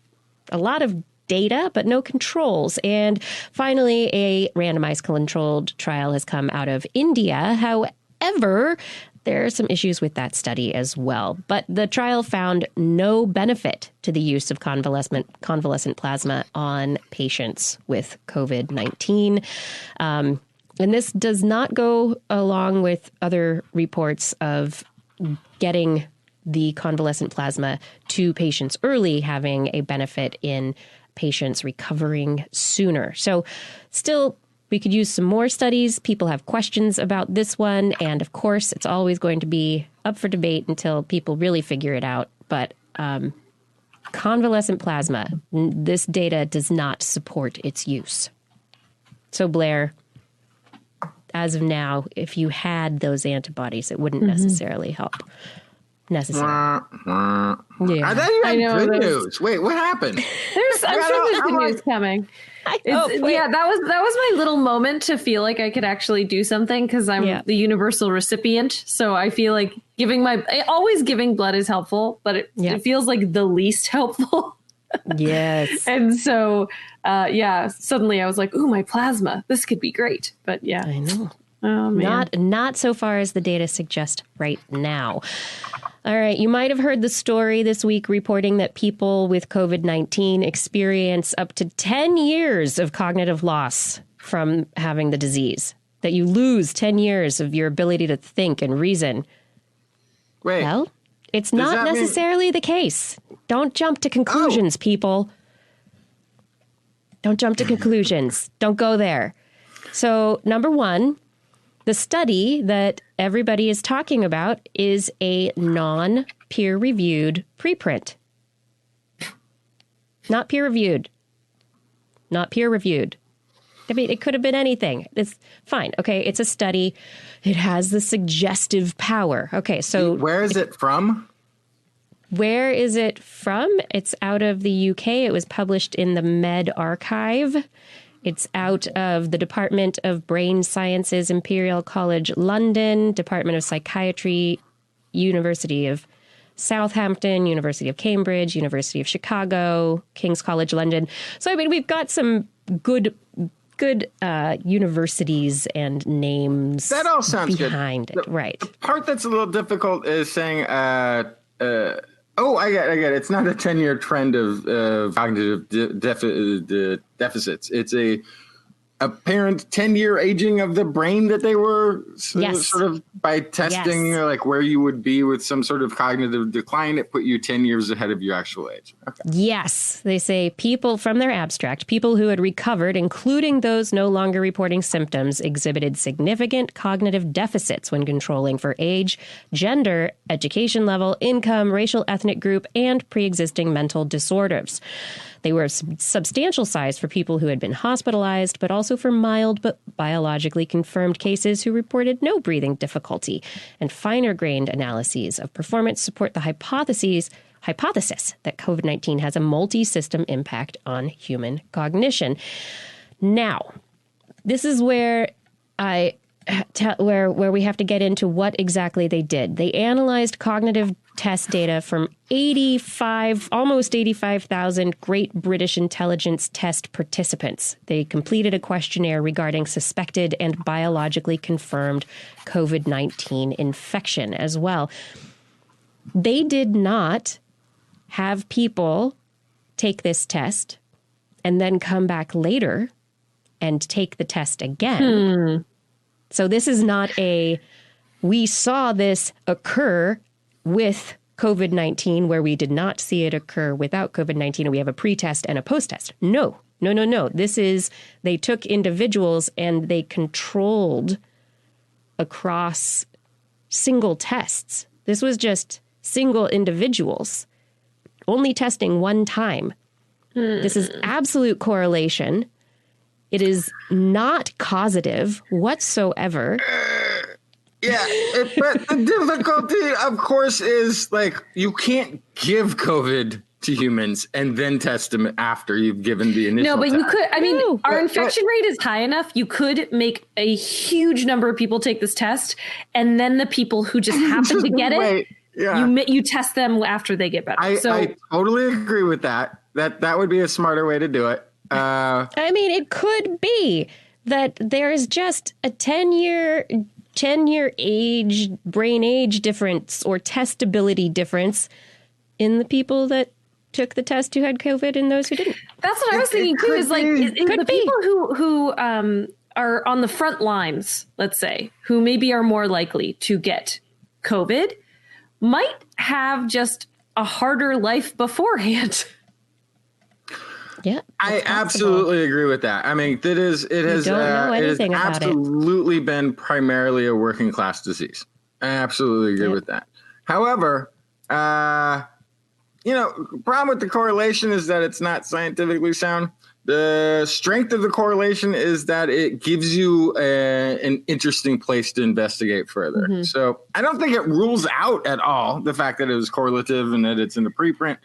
data, but no controls. And finally, a randomized controlled trial has come out of India. However, there are some issues with that study as well. But the trial found no benefit to the use of convalescent plasma on patients with COVID-19. And this does not go along with other reports of getting the convalescent plasma to patients early, having a benefit in patients recovering sooner. So still, we could use some more studies. People have questions about this one. And of course, it's always going to be up for debate until people really figure it out. But convalescent plasma, this data does not support its use. So Blair, as of now, if you had those antibodies, it wouldn't necessarily help. Yeah. I thought you had good news. Wait, what happened? I'm sure there's good news coming. Yeah, that was my little moment to feel like I could actually do something, because I'm the universal recipient. So I feel like always giving blood is helpful, but it feels like the least helpful. Yes. And so, suddenly I was like, ooh, my plasma, this could be great. But yeah. I know. Oh, man. Not so far as the data suggest right now. All right. You might have heard the story this week reporting that people with COVID-19 experience up to 10 years of cognitive loss from having the disease, that you lose 10 years of your ability to think and reason. Wait. Well, it's not necessarily the case. Don't jump to conclusions, people. Don't jump to conclusions. Don't go there. So, number one, the study that everybody is talking about is a non-peer-reviewed preprint. Not peer-reviewed. Not peer-reviewed. I mean, it could have been anything. It's fine. Okay, it's a study. It has the suggestive power. Okay, so... Where is it from? Where is it from? It's out of the UK. It was published in the Med Archive. It's out of the Department of Brain Sciences, Imperial College London, Department of Psychiatry, University of Southampton, University of Cambridge, University of Chicago, King's College London. So, I mean, we've got some good universities and names that all sounds behind good. It. Right. The part that's a little difficult is saying, I get it. It's not a 10-year trend of cognitive deficits. It's a apparent 10-year aging of the brain that they were sort of by testing like where you would be with some sort of cognitive decline. It put you 10 years ahead of your actual age. Okay. Yes. They say people from their abstract, people who had recovered, including those no longer reporting symptoms, exhibited significant cognitive deficits when controlling for age, gender, education level, income, racial ethnic group, and pre-existing mental disorders. They were substantial size for people who had been hospitalized, but also for mild but biologically confirmed cases who reported no breathing difficulty. And finer-grained analyses of performance support the hypothesis that COVID-19 has a multi-system impact on human cognition. Now, this is where where we have to get into what exactly they did. They analyzed cognitive test data from almost 85,000 Great British Intelligence Test participants. They completed a questionnaire regarding suspected and biologically confirmed COVID-19 infection as well. They did not have people take this test and then come back later and take the test again. So this is not we saw this occur with COVID-19 where we did not see it occur without COVID-19 and we have a pre-test and a post-test. No. This is, they took individuals and they controlled across single tests. This was just single individuals only testing one time. This is absolute correlation. It is not causative whatsoever. But the difficulty, of course, is like you can't give COVID to humans and then test them after you've given the initial No, but test. you could, I mean, No. our infection rate is high enough. You could make a huge number of people take this test, and then the people who just happen to get it, you test them after they get better. I totally agree with that. That would be a smarter way to do it. I mean, it could be that there is just a 10-year age, brain age difference or testability difference in the people that took the test who had COVID and those who didn't. That's what I was thinking too. Is like the people who are on the front lines, let's say, who maybe are more likely to get COVID, might have just a harder life beforehand. Yeah, I absolutely agree with that. I mean, it has absolutely been primarily a working class disease. I absolutely agree with that. However, problem with the correlation is that it's not scientifically sound. The strength of the correlation is that it gives you an interesting place to investigate further. Mm-hmm. So I don't think it rules out at all the fact that it was correlative and that it's in the preprint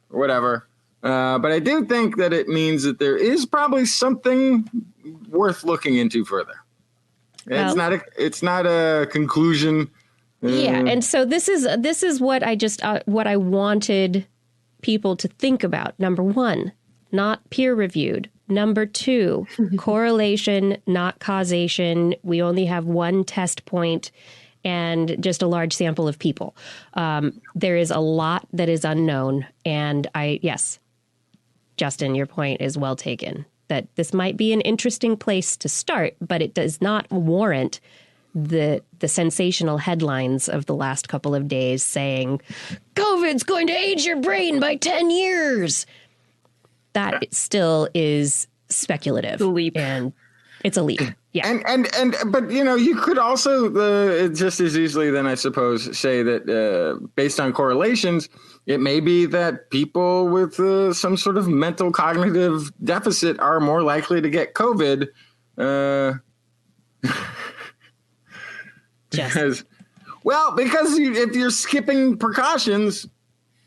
or whatever. But I do think that it means that there is probably something worth looking into further. It's not a conclusion. Yeah, and so this is what I wanted people to think about. Number one, not peer reviewed. Number two, correlation, not causation. We only have one test point and just a large sample of people. There is a lot that is unknown, and yes. Justin, your point is well taken, that this might be an interesting place to start, but it does not warrant the sensational headlines of the last couple of days saying, COVID's going to age your brain by 10 years. That still is speculative. It's a leap. And it's a leap. Yeah. But you could also just as easily then I suppose say that based on correlations, it may be that people with some sort of mental cognitive deficit are more likely to get COVID. Because if you're skipping precautions,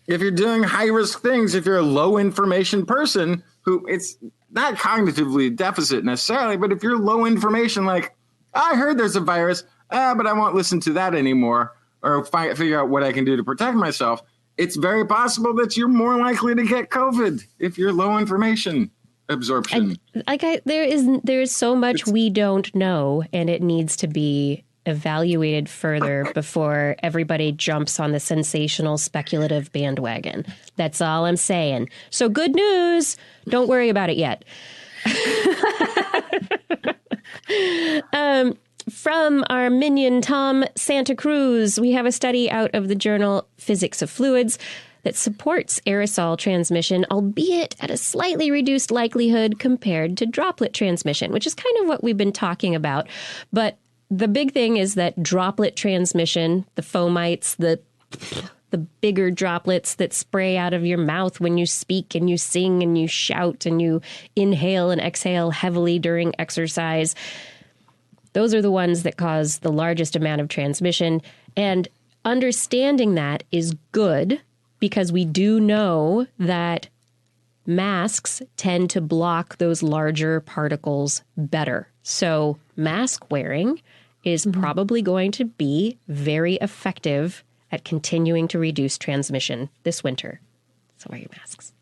if you're doing high risk things, if you're a low information person who it's not cognitively deficit necessarily, but if you're low information, like I heard there's a virus, but I won't listen to that anymore or figure out what I can do to protect myself. It's very possible that you're more likely to get COVID if you're low information absorption. There is so much we don't know, and it needs to be evaluated further before everybody jumps on the sensational speculative bandwagon. That's all I'm saying. So good news. Don't worry about it yet. From our minion, Tom Santa Cruz, we have a study out of the journal Physics of Fluids that supports aerosol transmission, albeit at a slightly reduced likelihood compared to droplet transmission, which is kind of what we've been talking about. But the big thing is that droplet transmission, the fomites, the bigger droplets that spray out of your mouth when you speak and you sing and you shout and you inhale and exhale heavily during exercise, those are the ones that cause the largest amount of transmission. And understanding that is good because we do know that masks tend to block those larger particles better. So mask wearing is probably going to be very effective at continuing to reduce transmission this winter. So wear your masks.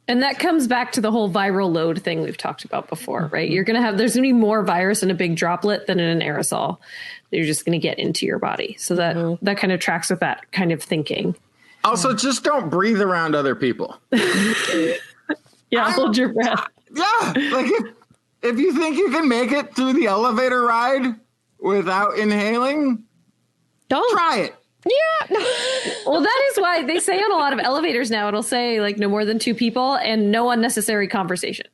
And that comes back to the whole viral load thing we've talked about before, right? There's going to be more virus in a big droplet than in an aerosol. You're just going to get into your body. So that kind of tracks with that kind of thinking. Also, just don't breathe around other people. Hold your breath. Yeah. Like if you think you can make it through the elevator ride without inhaling, don't try it. Yeah. Well, that is why they say on a lot of elevators now, it'll say like no more than 2 people and no unnecessary conversation.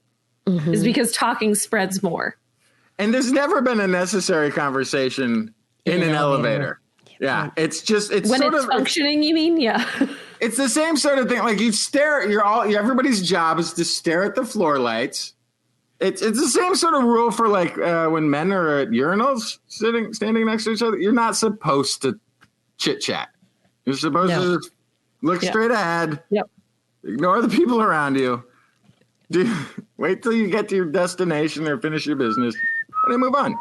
Is because talking spreads more. And there's never been a necessary conversation in an elevator. Yeah, it's when sort it's of functioning, you mean? Yeah. It's the same sort of thing. Like you stare, everybody's job is to stare at the floor lights. It's the same sort of rule for like when men are at urinals standing next to each other. You're not supposed to chit chat. You're supposed to just look straight ahead. Yep. Ignore the people around you. Wait till you get to your destination or finish your business, and then move on.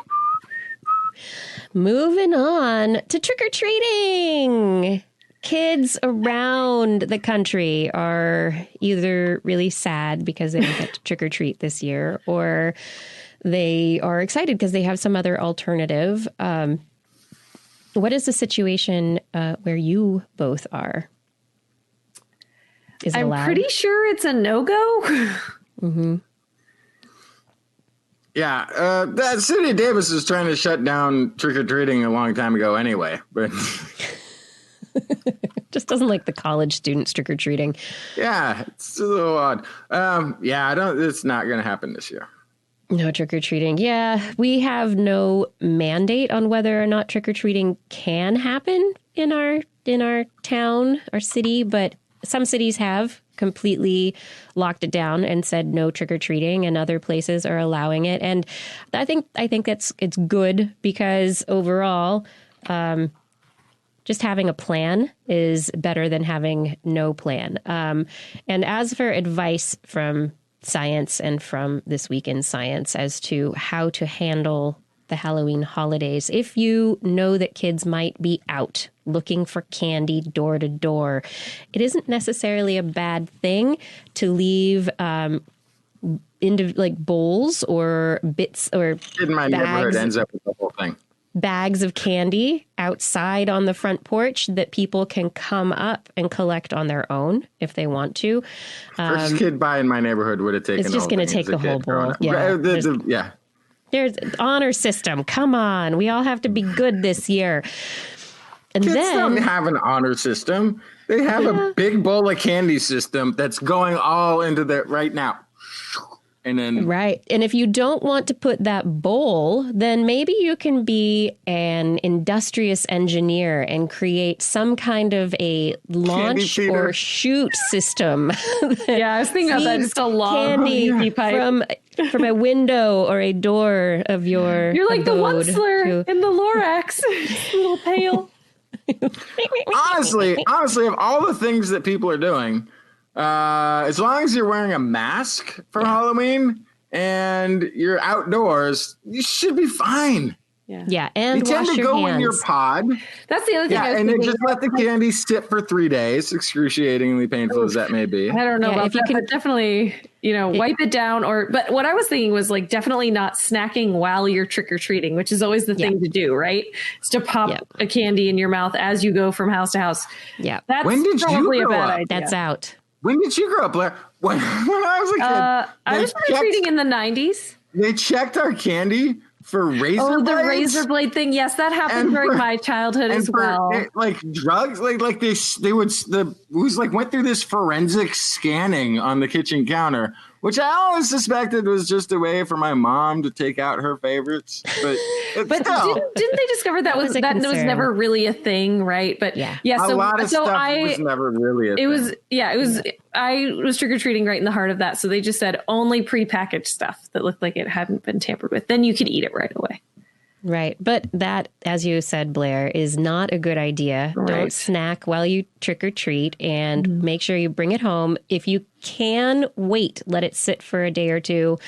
Moving on to trick-or-treating. Kids around the country are either really sad because they don't get to trick-or-treat this year, or they are excited because they have some other alternative. What is the situation where you both are? Is it allowed? I'm pretty sure it's a no-go. Mm-hmm. Yeah, the city of Davis is trying to shut down trick-or-treating a long time ago anyway, but... Just doesn't like the college students trick-or-treating. Yeah, it's a little odd. It's not going to happen this year. No trick-or-treating. Yeah, we have no mandate on whether or not trick-or-treating can happen in our town, our city, but some cities have completely locked it down and said no trick-or-treating, and other places are allowing it. And I think it's good because overall, just having a plan is better than having no plan. And as for advice from science and from This Week in Science as to how to handle the Halloween holidays, if you know that kids might be out looking for candy door to door, it isn't necessarily a bad thing to leave into like bowls or bits or Kid in my neighborhood ends up with the whole thing. Bags of candy outside on the front porch that people can come up and collect on their own if they want to. First kid by in my neighborhood would have taken. It's just going to take the whole bowl. Yeah, yeah. There's honor system. Come on, we all have to be good this year. And Kids then don't have an honor system. They have a big bowl of candy system that's going all into the right now. And then right. And if you don't want to put that bowl, then maybe you can be an industrious engineer and create some kind kind of a launch or shoot system. Yeah, I was thinking about that. Just a long candy pipe from a window or a door of your You're like the abode Onceler in the Lorax. Little pail. honestly, of all the things that people are doing, as long as you're wearing a mask for Halloween and you're outdoors, you should be fine. Yeah, and you tend wash to your go hands. in your pod. That's the other thing. Yeah, and then just let the candy sit for 3 days, excruciatingly painful as that may be. I don't know about if you that, can but definitely, wipe it down. But what I was thinking was like definitely not snacking while you're trick or treating, which is always the thing to do, right? Is to pop a candy in your mouth as you go from house to house. Yeah, that's when did probably you grow a bad up? idea. That's out. When did you grow up, Blair? When I was a kid, I was trick or treating in the 90s. They checked our candy for razor blades. Oh, the razor blade thing. Yes, that happened during my childhood as well. Like drugs, like they would went through this forensic scanning on the kitchen counter, which I always suspected was just a way for my mom to take out her favorites. But still. Didn't they discover that was never really a thing, right? But yeah. So, a lot of stuff was never really a thing. It was. I was trick or treating right in the heart of that, so they just said only prepackaged stuff that looked like it hadn't been tampered with. Then you could eat it right away. Right. But that, as you said, Blair, is not a good idea. Right. Don't snack while you trick or treat, and make sure you bring it home. If you can wait, let it sit for a day or two.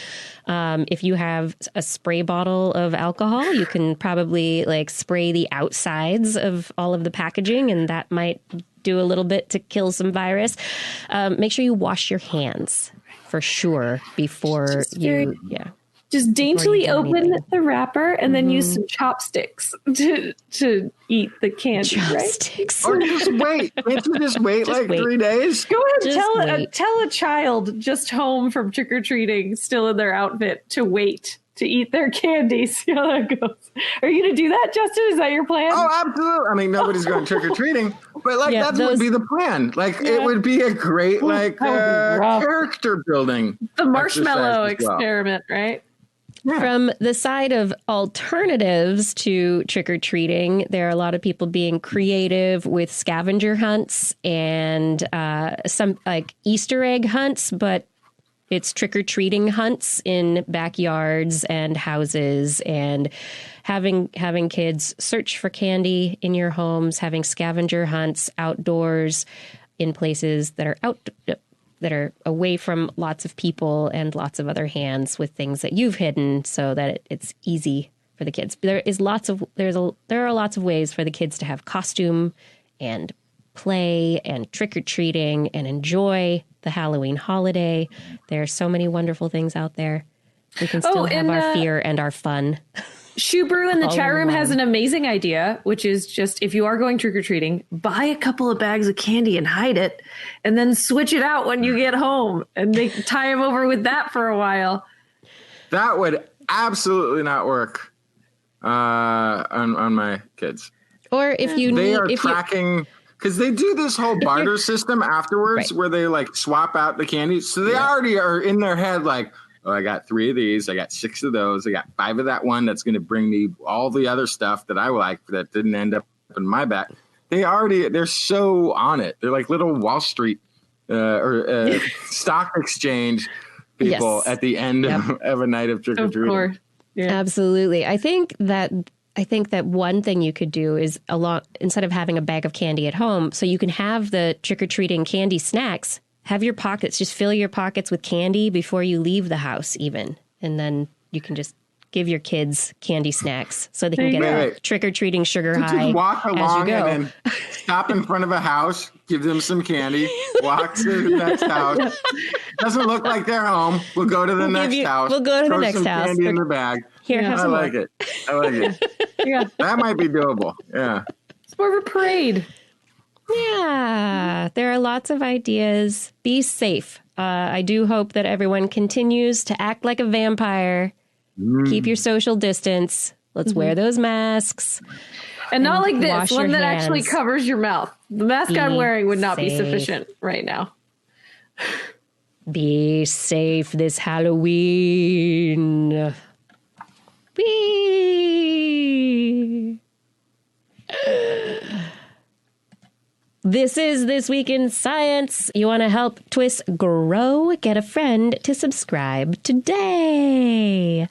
If you have a spray bottle of alcohol, you can probably spray the outsides of all of the packaging, and that might do a little bit to kill some virus. Make sure you wash your hands for sure before you. Just daintily open the wrapper and then use some chopsticks to eat the candy, chopsticks. Right? Or just wait. Can't you just wait 3 days? Go ahead and tell a child just home from trick-or-treating, still in their outfit, to wait to eat their candy. See how that goes. Are you going to do that, Justin? Is that your plan? Oh, absolutely. I mean, nobody's going trick-or-treating, but that would be the plan. It would be a great character building. The marshmallow experiment, right? From the side of alternatives to trick-or-treating, there are a lot of people being creative with scavenger hunts and some like Easter egg hunts, but it's trick-or-treating hunts in backyards and houses, and having kids search for candy in your homes, having scavenger hunts outdoors in places that are away from lots of people and lots of other hands with things that you've hidden, so that it's easy for the kids. There are lots of ways for the kids to have costume and play and trick-or-treating and enjoy the Halloween holiday. There are so many wonderful things out there. We can still have our fear and our fun. Shoe Brew in the chat room has an amazing idea, which is just, if you are going trick-or-treating, buy a couple of bags of candy and hide it, and then switch it out when you get home, and tie them over with that for a while. That would absolutely not work on my kids. Or if you they are tracking, because they do this whole barter system afterwards, where they like swap out the candy. So they already are in their head like, oh, I got 3 of these. I got 6 of those. I got 5 of that one that's going to bring me all the other stuff that I like that didn't end up in my bag. They're so on it. They're like little Wall Street or stock exchange people at the end of a night of trick-or-treating. Of course. Yeah. Absolutely. I think that one thing you could do is instead of having a bag of candy at home, so you can have the trick-or-treating candy snacks, have your pockets, just fill your pockets with candy before you leave the house even. And then you can just give your kids candy snacks so they can get a trick-or-treating sugar high just walk along as you go. And then stop in front of a house, give them some candy, walk to the next house. Doesn't look like they're home. We'll go to the next house. We'll go to the next some house. Candy in the bag. Here, have some I like it. Yeah. That might be doable. Yeah. It's more of a parade. Yeah, there are lots of ideas. Be safe. I do hope that everyone continues to act like a vampire. Keep your social distance. Let's wear those masks. And not like this, one that actually covers your mouth. The mask I'm wearing would not be sufficient right now. Be safe this Halloween. This is This Week in Science. You want to help TWIS grow? Get a friend to subscribe today.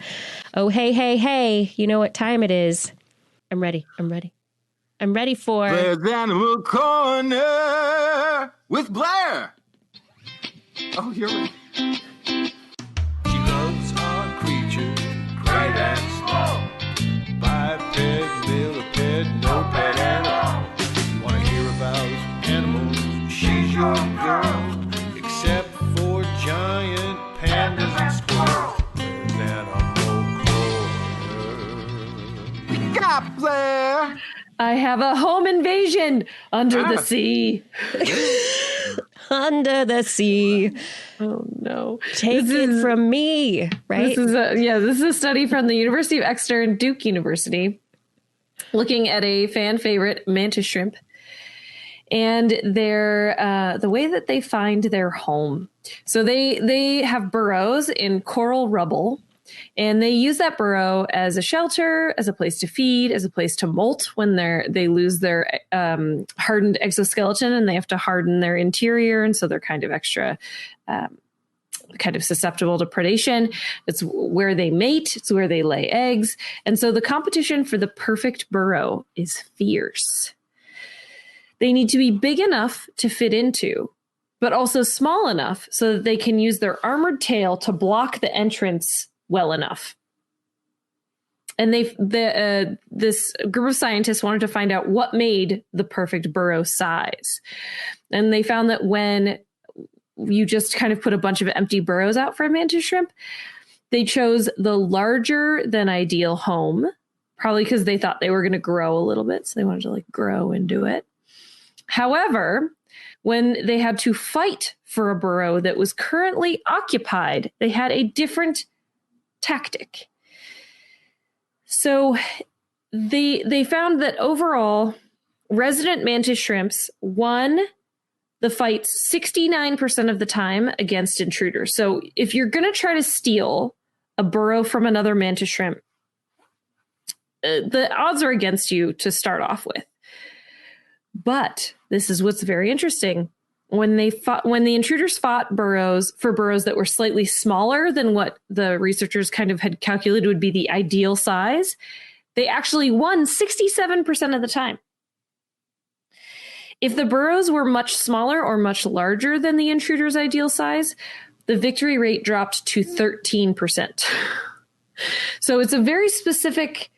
Oh, hey. You know what time it is. I'm ready. I'm ready for... Blair's Animal Corner with Blair. Oh, here we go. She loves our creature, great and small. Biped, millipede, no pet at all. You want to hear about animals? She's your girl. Except for giant pandas and squirrels. There's Animal Corner. Got Blair. I have a home invasion under the sea. Under the sea. Oh, no. Take it from me, right? This is a study from the University of Exeter and Duke University looking at a fan favorite mantis shrimp and the way that they find their home. So they have burrows in coral rubble, and they use that burrow as a shelter, as a place to feed, as a place to molt when they lose their hardened exoskeleton and they have to harden their interior. And so they're kind of extra kind of susceptible to predation. It's where they mate. It's where they lay eggs. And so the competition for the perfect burrow is fierce. They need to be big enough to fit into, but also small enough so that they can use their armored tail to block the entrance well enough. And this group of scientists wanted to find out what made the perfect burrow size. And they found that when you just kind of put a bunch of empty burrows out for a mantis shrimp, they chose the larger than ideal home, probably because they thought they were going to grow a little bit. So they wanted to like grow into it. However, when they had to fight for a burrow that was currently occupied, they had a different tactic. So they found that overall, resident mantis shrimps won the fight 69% of the time against intruders. So if you're going to try to steal a burrow from another mantis shrimp, the odds are against you to start off with. But this is what's very interesting. When the intruders fought burrows that were slightly smaller than what the researchers kind of had calculated would be the ideal size, they actually won 67% of the time. If the burrows were much smaller or much larger than the intruder's ideal size, the victory rate dropped to 13%. So it's a very specific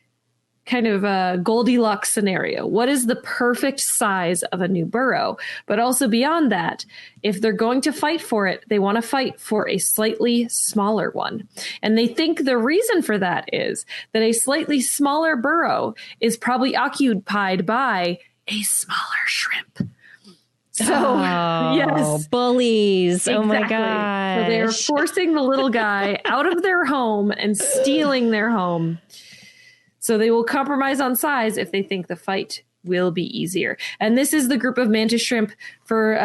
kind of a Goldilocks scenario. What is the perfect size of a new burrow? But also beyond that, if they're going to fight for it, they want to fight for a slightly smaller one. And they think the reason for that is that a slightly smaller burrow is probably occupied by a smaller shrimp. So, yes. Bullies. Exactly. Oh my gosh. So they're forcing the little guy out of their home and stealing their home. So they will compromise on size if they think the fight will be easier. And this is the group of mantis shrimp for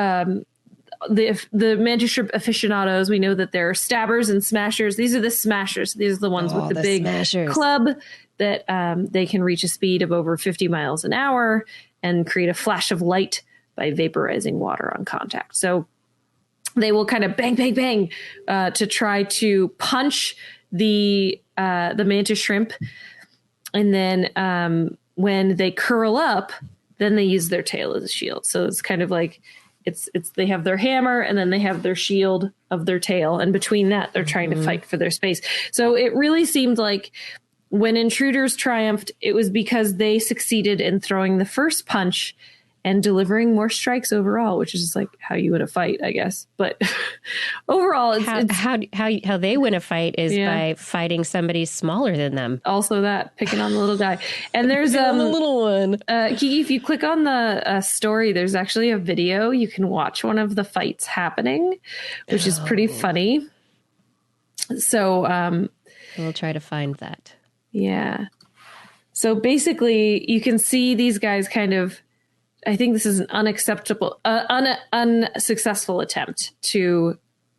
the mantis shrimp aficionados. We know that there are stabbers and smashers. These are the smashers. These are the ones with the big smashers. Club that they can reach a speed of over 50 miles an hour and create a flash of light by vaporizing water on contact. So they will kind of bang, bang, bang to try to punch the mantis shrimp. And then when they curl up, then they use their tail as a shield. So it's kind of like they have their hammer and then they have their shield of their tail. And between that, they're trying to fight for their space. So it really seemed like when intruders triumphed, it was because they succeeded in throwing the first punch and delivering more strikes overall, which is just like how you win a fight, I guess. But overall, how they win a fight is by fighting somebody smaller than them. Also that, picking on the little guy. And there's the little one. Kiki, if you click on the story, there's actually a video. You can watch one of the fights happening, which is pretty funny. So we'll try to find that. Yeah. So basically, you can see these guys kind of, I think this is an unsuccessful attempt to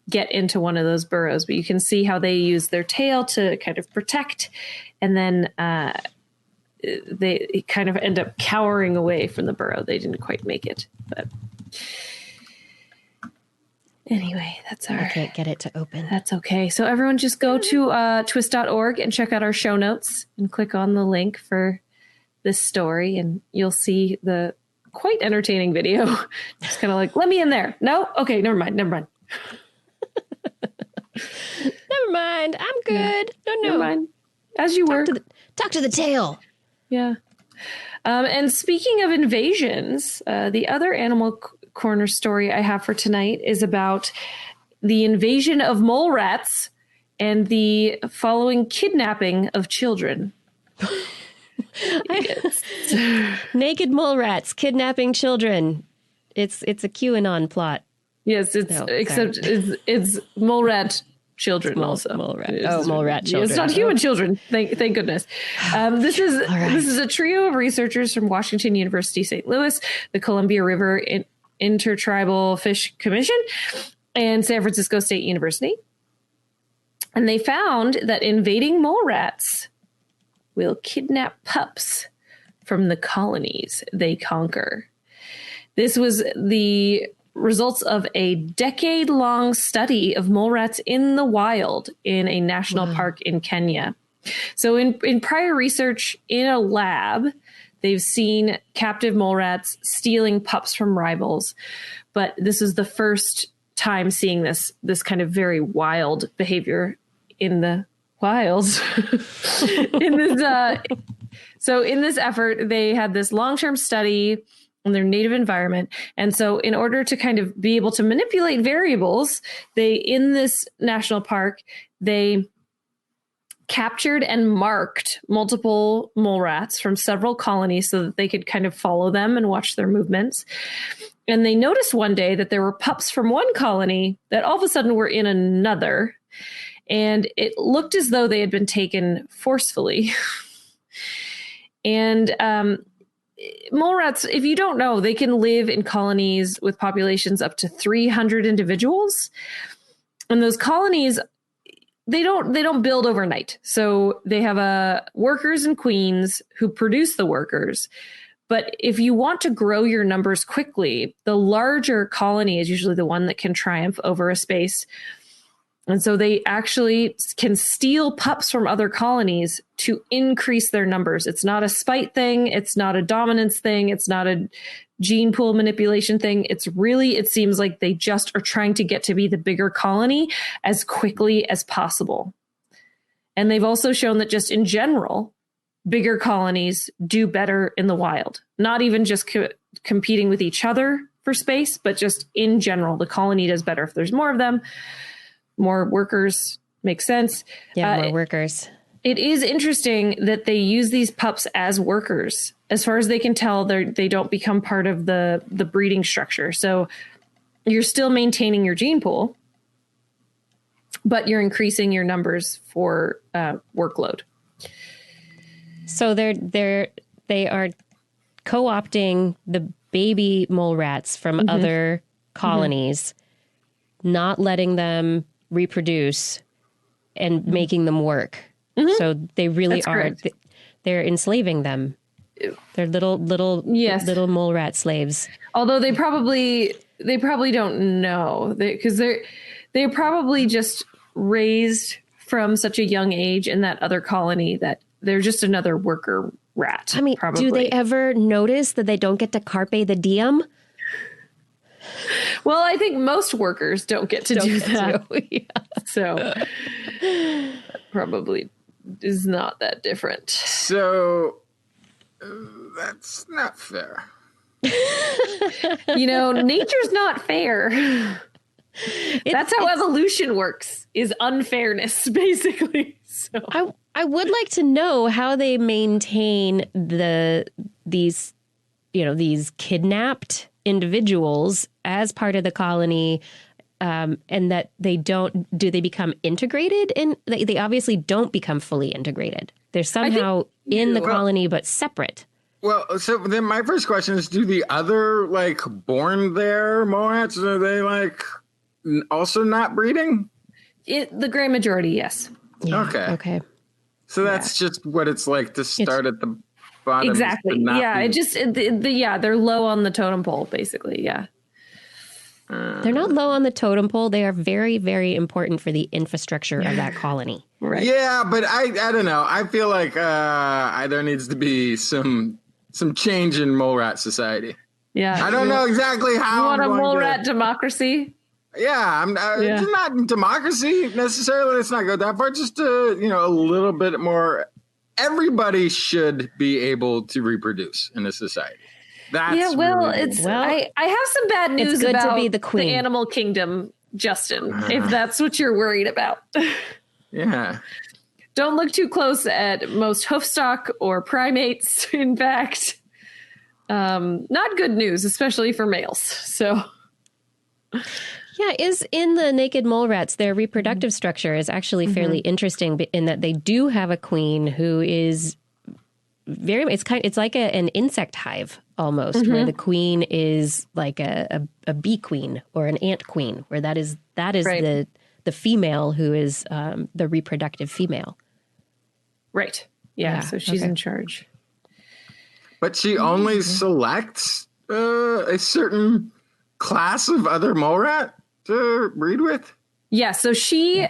get into one of those burrows, but you can see how they use their tail to kind of protect, and then they kind of end up cowering away from the burrow. They didn't quite make it, but anyway, I can't get it to open. That's okay. So everyone just go to TWIS.org and check out our show notes and click on the link for this story, and you'll see the quite entertaining video. Just kind of like, let me in there. No? Okay, never mind. Never mind. I'm good. Yeah. No. Never mind. As you were. Talk to the tail. Yeah. And speaking of invasions, the other Animal Corner story I have for tonight is about the invasion of mole rats and the following kidnapping of children. Naked mole rats kidnapping children. It's a QAnon plot. Yes, it's mole rat children also. Mole rat. Mole rat children. It's not human children. Thank goodness. This is a trio of researchers from Washington University, St. Louis, the Columbia River Intertribal Fish Commission, and San Francisco State University. And they found that invading mole rats will kidnap pups from the colonies they conquer. This was the results of a decade-long study of mole rats in the wild in a national park in Kenya. So in prior research in a lab, they've seen captive mole rats stealing pups from rivals. But this is the first time seeing this kind of very wild behavior in the wild. So in this effort, they had this long-term study in their native environment. And so in order to kind of be able to manipulate variables, in this national park, they captured and marked multiple mole rats from several colonies so that they could kind of follow them and watch their movements. And they noticed one day that there were pups from one colony that all of a sudden were in another. And it looked as though they had been taken forcefully. And mole rats, if you don't know, they can live in colonies with populations up to 300 individuals. And those colonies, they don't build overnight. So they have workers and queens who produce the workers. But if you want to grow your numbers quickly, the larger colony is usually the one that can triumph over a space. And so they actually can steal pups from other colonies to increase their numbers. It's not a spite thing. It's not a dominance thing. It's not a gene pool manipulation thing. It's really, it seems like they just are trying to get to be the bigger colony as quickly as possible. And they've also shown that just in general, bigger colonies do better in the wild, not even just competing with each other for space, but just in general, the colony does better if there's more of them. More workers makes sense. Yeah, more workers. It is interesting that they use these pups as workers. As far as they can tell, they don't become part of the breeding structure. So you're still maintaining your gene pool, but you're increasing your numbers for workload. So they are co-opting the baby mole rats from other colonies, not letting them reproduce and making them work. So they really they're enslaving them. They're little mole rat slaves. Although they probably don't know, because they're probably just raised from such a young age in that other colony that they're just another worker rat. I mean, probably. Do they ever notice that they don't get to carpe the diem? Well, I think most workers don't get to do that. Yeah. So probably is not that different. So that's not fair. Nature's not fair. That's how evolution works, is unfairness, basically. So I would like to know how they maintain these kidnapped individuals as part of the colony, and that do they become integrated? And they obviously don't become fully integrated. They're somehow in the colony, but separate. Well, so then my first question is, do the other born there mole rats, are they also not breeding? The great majority, yes. Yeah, Okay. So that's just what it's like to start at the bottom. Exactly. Yeah. They're low on the totem pole, basically. Yeah. They're not low on the totem pole. They are very, very important for the infrastructure of that colony. Right. Yeah, but I don't know. I feel like there needs to be some change in mole rat society. Yeah. I don't know exactly how. You want a mole rat democracy? Yeah, it's not democracy necessarily. Let's not go that far. Just a little bit more. Everybody should be able to reproduce in a society. That's I have some bad news it's good about to be the queen. The animal kingdom, Justin. If that's what you're worried about. Yeah. Don't look too close at most hoofstock or primates. In fact, not good news, especially for males. So. Yeah, is in the naked mole rats, their reproductive structure is actually fairly interesting in that they do have a queen who is it's like an insect hive almost, where the queen is like a bee queen or an ant queen, where that is right. the female who is the reproductive female. Right. Yeah. So she's in charge. But she only selects a certain class of other mole rat to breed with? Yeah, so she,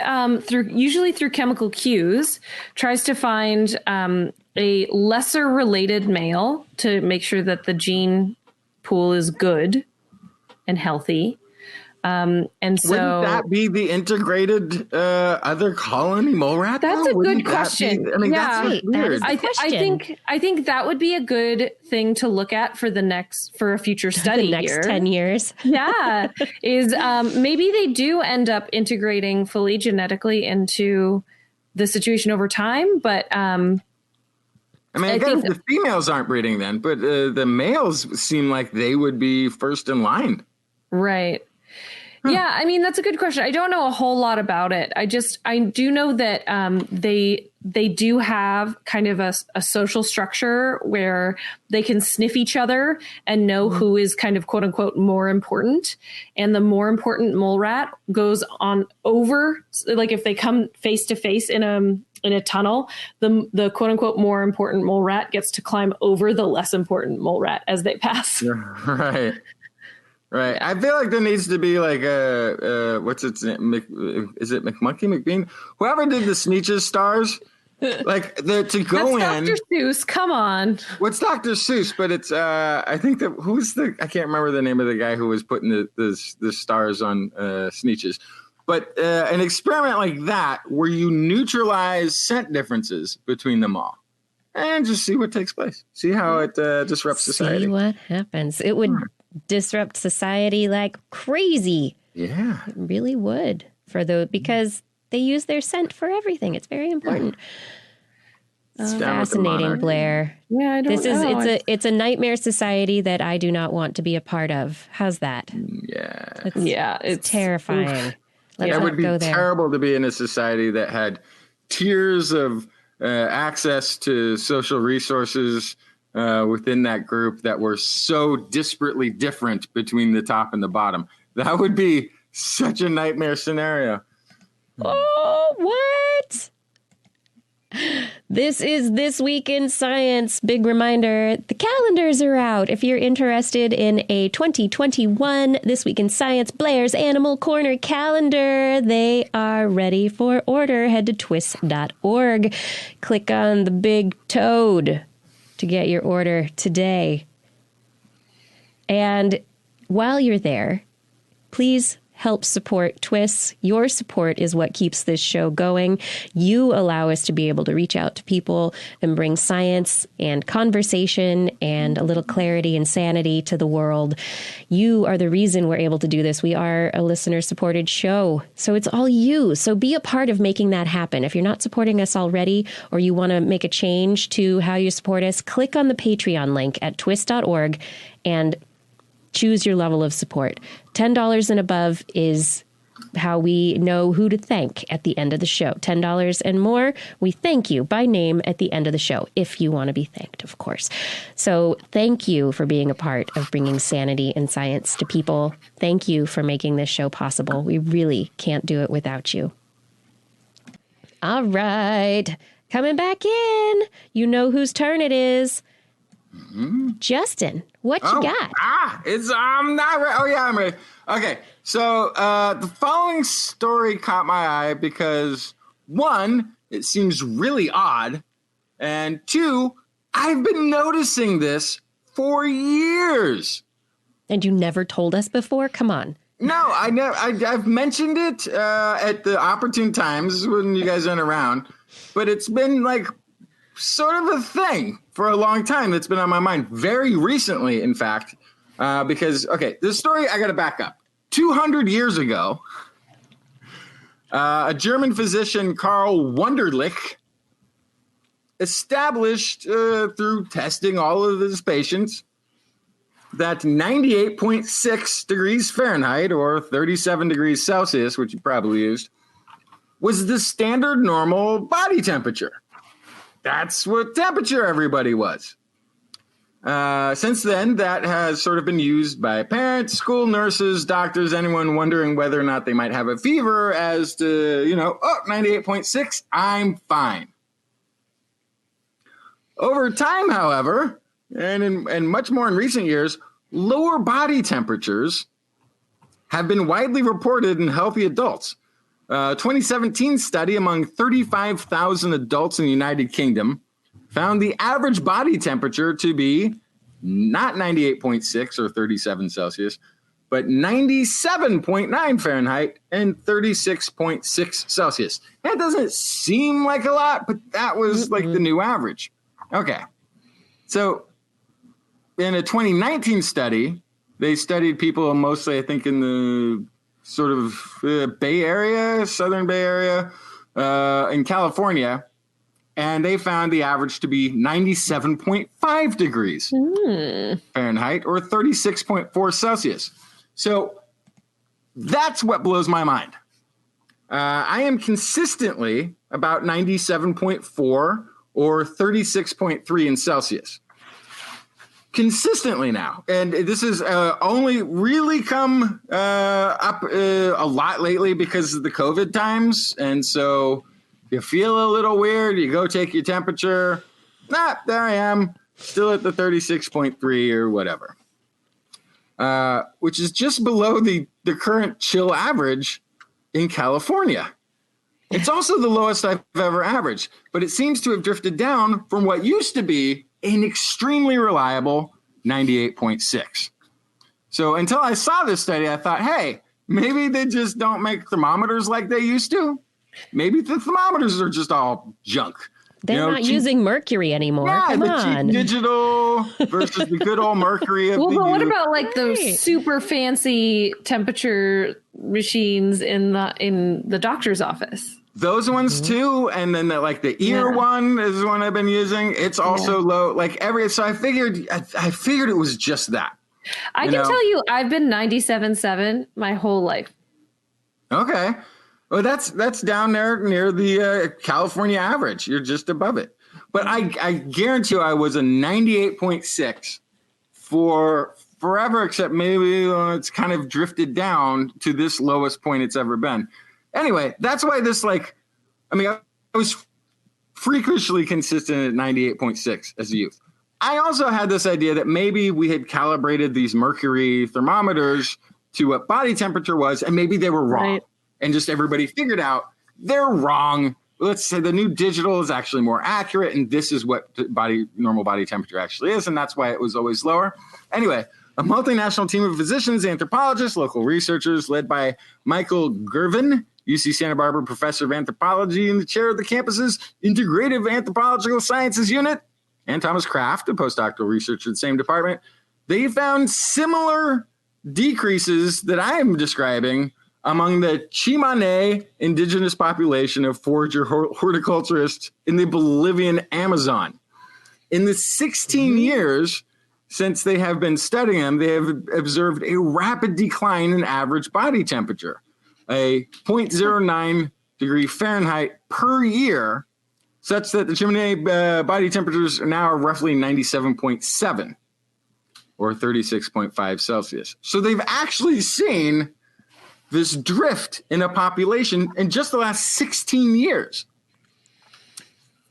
usually through chemical cues, tries to find a lesser related male to make sure that the gene pool is good and healthy. And so, wouldn't that be the integrated other colony mole rat? That's a good question. That's weird. I think that would be a good thing to look at for a future study. The next 10 years. Yeah, is maybe they do end up integrating fully genetically into the situation over time, but I guess the females aren't breeding then, but the males seem like they would be first in line. Right. Yeah, I mean, that's a good question. I don't know a whole lot about it. I do know that they do have kind of a social structure where they can sniff each other and know who is kind of quote unquote more important. And the more important mole rat goes on over, like if they come face to face in a tunnel, the quote unquote more important mole rat gets to climb over the less important mole rat as they pass. Right. Right. I feel like there needs to be like what's its name? Is it McMonkey McBean? Whoever did the Sneetches stars, like to go That's in. Dr. Seuss, come on. What's Dr. Seuss? But it's I think that I can't remember the name of the guy who was putting the stars on Sneetches. But an experiment like that where you neutralize scent differences between them all. And just see what takes place. See how it disrupts society. See what happens. It would disrupt society like crazy. Yeah. It really would because they use their scent for everything. It's very important. It's fascinating, Blair. Yeah, I don't know. It's a nightmare society that I do not want to be a part of. How's that? Yeah. It's terrifying. It would be terrible to be in a society that had tiers of access to social resources within that group that were so disparately different between the top and the bottom. That would be such a nightmare scenario. Oh, what? This is This Week in Science. Big reminder, the calendars are out. If you're interested in a 2021 This Week in Science Blair's Animal Corner calendar, they are ready for order. Head to TWIS.org. Click on the big toad to get your order today. And while you're there, please help support TWIS. Your support is what keeps this show going. You allow us to be able to reach out to people and bring science and conversation and a little clarity and sanity to the world. You are the reason we're able to do this. We are a listener-supported show, so it's all you. So be a part of making that happen. If you're not supporting us already or you want to make a change to how you support us, click on the Patreon link at twis.org and choose your level of support. $10 and above is how we know who to thank at the end of the show. $10 and more, we thank you by name at the end of the show, if you want to be thanked, of course. So thank you for being a part of bringing sanity and science to people. Thank you for making this show possible. We really can't do it without you. All right. Coming back in. You know whose turn it is. Justin, what you got? I'm not ready. Oh, yeah, I'm ready. Okay, so the following story caught my eye because, one, it seems really odd, and two, I've been noticing this for years. And you never told us before? Come on. No, I never. I've mentioned it at the opportune times when you guys aren't around, but it's been like sort of a thing for a long time that's been on my mind. Very recently, in fact, because, okay, this story, I got to back up. 200 years ago, a German physician, Karl Wunderlich, established through testing all of his patients that 98.6 degrees Fahrenheit or 37 degrees Celsius, which you probably used, was the standard normal body temperature. That's what temperature everybody was. Since then, that has sort of been used by parents, school nurses, doctors, anyone wondering whether or not they might have a fever as to, 98.6, I'm fine. Over time, however, and much more in recent years, lower body temperatures have been widely reported in healthy adults. 2017 study among 35,000 adults in the United Kingdom found the average body temperature to be not 98.6 or 37 Celsius, but 97.9 Fahrenheit and 36.6 Celsius. That doesn't seem like a lot, but that was like the new average. Okay. So in a 2019 study, they studied people mostly, I think, in the sort of Bay Area, Southern Bay Area, in California, and they found the average to be 97.5 degrees Fahrenheit or 36.4 Celsius. So That's what blows my mind. I am consistently about 97.4 or 36.3 in Celsius. Consistently now. And this has only really come up a lot lately because of the COVID times. And so you feel a little weird, you go take your temperature. There I am, still at the 36.3 or whatever. Which is just below the current chill average in California. It's also the lowest I've ever averaged, but it seems to have drifted down from what used to be an extremely reliable 98.6. So until I saw this study, I thought, hey, maybe they just don't make thermometers like they used to. Maybe the thermometers are just all junk. They're not using mercury anymore. Yeah, Come the on. cheap digital versus the good old mercury. Well, but what about like those super fancy temperature machines in the doctor's office? Those ones too, and then the ear one is one I've been using. It's also low. So I figured it was just that. I can tell you, I've been 97.7 my whole life. Okay. Well, that's down there near the California average. You're just above it. But I guarantee you I was a 98.6 for forever, except maybe it's kind of drifted down to this lowest point it's ever been. Anyway, that's why I was freakishly consistent at 98.6 as a youth. I also had this idea that maybe we had calibrated these mercury thermometers to what body temperature was, and maybe they were wrong. Right. And just everybody figured out they're wrong. Let's say the new digital is actually more accurate, and this is what normal body temperature actually is, and that's why it was always lower. Anyway, a multinational team of physicians, anthropologists, local researchers led by Michael Gervin, UC Santa Barbara professor of anthropology and the chair of the campus's Integrative Anthropological Sciences Unit, and Thomas Kraft, a postdoctoral researcher in the same department, they found similar decreases that I am describing among the Chimane indigenous population of forager horticulturists in the Bolivian Amazon. In the 16 years since they have been studying them, they have observed a rapid decline in average body temperature, a 0.09 degree Fahrenheit per year, such that the Chimane body temperatures are now roughly 97.7 or 36.5 Celsius. So they've actually seen this drift in a population in just the last 16 years.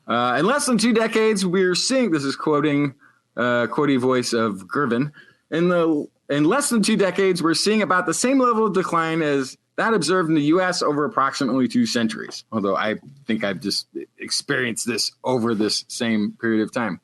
In less than 2 decades, we're seeing, this is quoting quotey voice of Gervin, in less than 2 decades, we're seeing about the same level of decline as that observed in the U.S. over approximately 2 centuries, although I think I've just experienced this over this same period of time.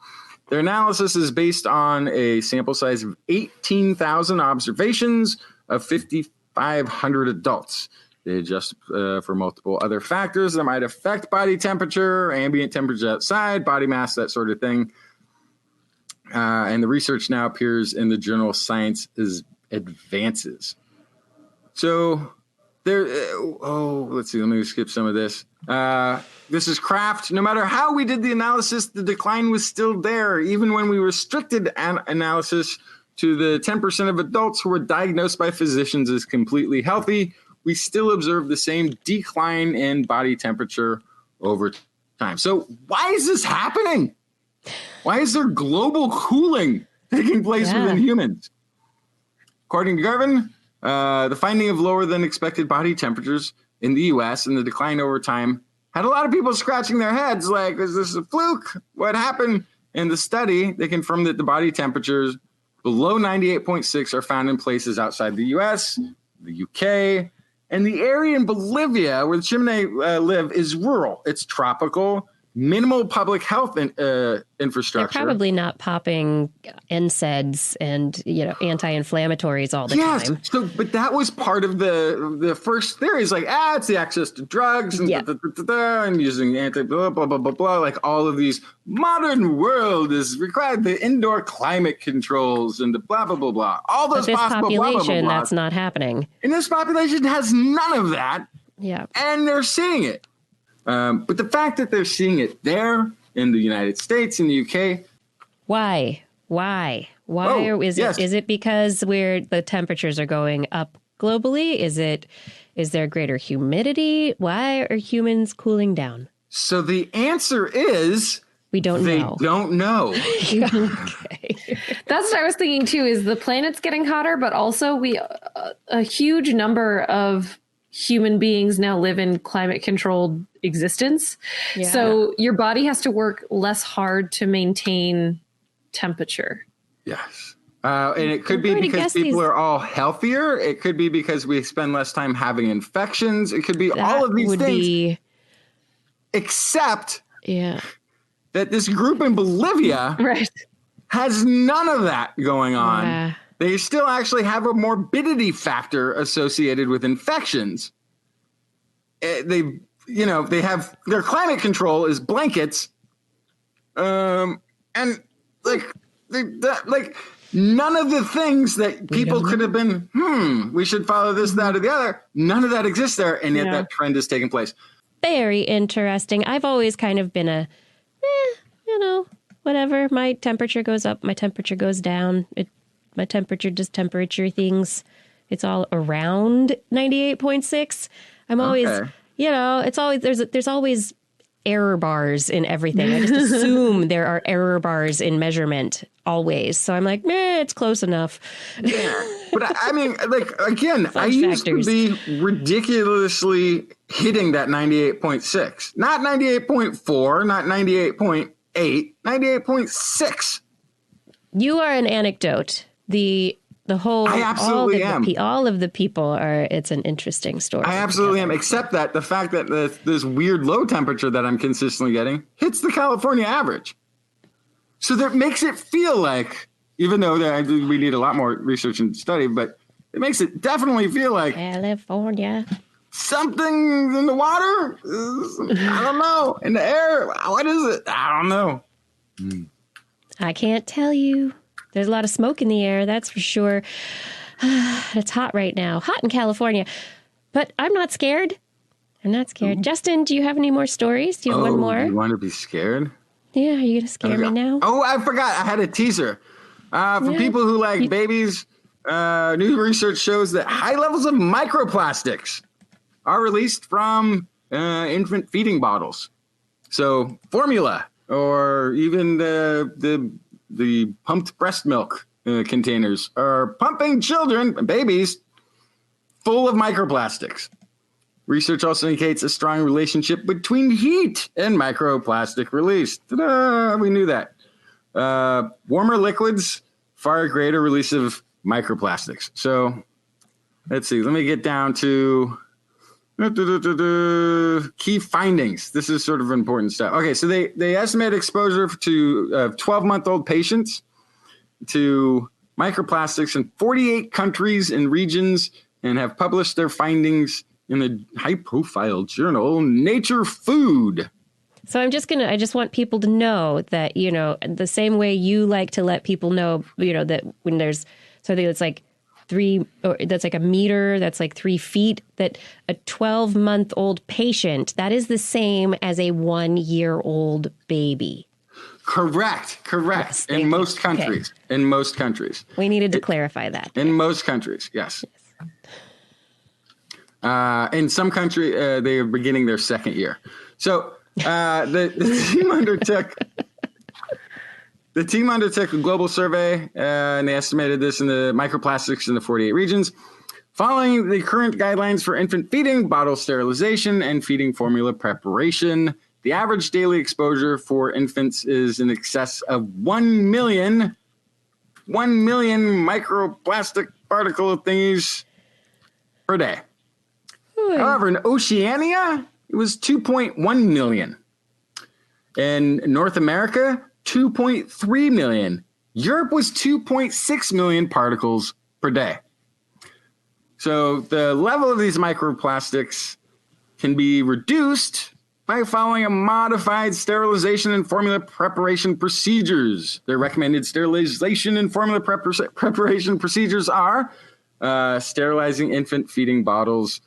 Their analysis is based on a sample size of 18,000 observations of 5,500 adults. They adjust for multiple other factors that might affect body temperature, ambient temperature outside, body mass, that sort of thing. And the research now appears in the journal Science Advances. So there, let's see, let me skip some of this. This is Kraft. No matter how we did the analysis, the decline was still there, even when we restricted analysis to the 10% of adults who were diagnosed by physicians as completely healthy. We still observe the same decline in body temperature over time. So why is this happening? Why is there global cooling taking place within humans? According to Gervin, the finding of lower than expected body temperatures in the U.S. and the decline over time had a lot of people scratching their heads like, is this a fluke? What happened? In the study, they confirmed that the body temperatures below 98.6 are found in places outside the U.S., the UK, and the area in Bolivia where the Chimane live is rural. It's tropical, minimal public health infrastructure. They're probably not popping NSAIDs and anti-inflammatories all the time. So, but that was part of the first theory. Is it's the access to drugs and and using anti blah blah blah blah blah. Like all of these modern world is required the indoor climate controls and the blah blah blah blah. All those but this possible population, blah, blah, blah, blah. That's not happening. And this population has none of that. Yeah, and they're seeing it. But the fact that they're seeing it there in the United States, in the UK. Why? Is it because the temperatures are going up globally? Is there greater humidity? Why are humans cooling down? So the answer is we don't know. They don't know. Okay. That's what I was thinking too, is the planet's getting hotter, but also a huge number of human beings now live in climate controlled existence. Yeah. So your body has to work less hard to maintain temperature. Yes. And it could be because people are all healthier. It could be because we spend less time having infections. It could be all of these things. Except that this group in Bolivia has none of that going on. Yeah. They still actually have a morbidity factor associated with infections. They have their climate control is blankets. And none of the things that people could have been, we should follow this, that, or the other. None of that exists there. And yet that trend is taking place. Very interesting. I've always kind of been whatever. My temperature goes up, my temperature goes down. My temperature does temperature things. It's all around 98.6. I'm always, it's always, there's always error bars in everything. I just assume there are error bars in measurement always. So I'm like, it's close enough. Yeah. But I mean, again, I used to be ridiculously hitting that 98.6, not 98.4, not 98.8, 98.6. You are an anecdote. The whole, I absolutely am. All of the people are, it's an interesting story. I absolutely am, except that the fact that this weird low temperature that I'm consistently getting hits the California average. So that makes it feel like, even though we need a lot more research and study, but it makes it definitely feel like California. Something in the water? I don't know. In the air? What is it? I don't know. I can't tell you. There's a lot of smoke in the air, that's for sure. It's hot right now. Hot in California. But I'm not scared. Ooh. Justin, do you have any more stories? Do you have one more? You want to be scared? Yeah, are you going to scare me now? Oh, I forgot. I had a teaser. For people who like babies, new research shows that high levels of microplastics are released from infant feeding bottles. So formula or even the pumped breast milk containers are pumping children, babies, full of microplastics. Research also indicates a strong relationship between heat and microplastic release. Ta-da! We knew that. Warmer liquids, far greater release of microplastics. So let's see. Let me get down to key findings. This is sort of important stuff. Okay, so they estimate exposure to 12-month-old patients to microplastics in 48 countries and regions and have published their findings in the high-profile journal Nature Food. So I just want people to know that, the same way you like to let people know, that when there's something that's like that's like a meter, that's like 3 feet, that a 12-month-old patient, that is the same as a 1-year-old baby. Correct. Yes, in most countries. Okay. In most countries. We needed to clarify that. In most countries, yes. In some countries, they are beginning their second year. So the team undertook a global survey, and they estimated this in the microplastics in the 48 regions. Following the current guidelines for infant feeding, bottle sterilization, and feeding formula preparation, the average daily exposure for infants is in excess of 1 million microplastic particle thingies per day. However, in Oceania, it was 2.1 million. In North America, 2.3 million. Europe was 2.6 million particles per day. So the level of these microplastics can be reduced by following a modified sterilization and formula preparation procedures. Their recommended sterilization and formula preparation procedures are sterilizing infant feeding bottles.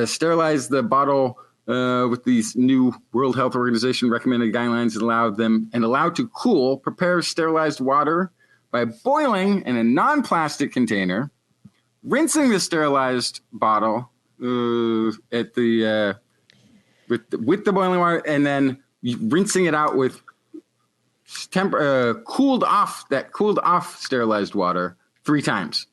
Sterilize the bottle with these new World Health Organization recommended guidelines and allow to cool. Prepare sterilized water by boiling in a non-plastic container rinsing the sterilized bottle at the with the boiling water, and then rinsing it out with cooled off sterilized water 3 times.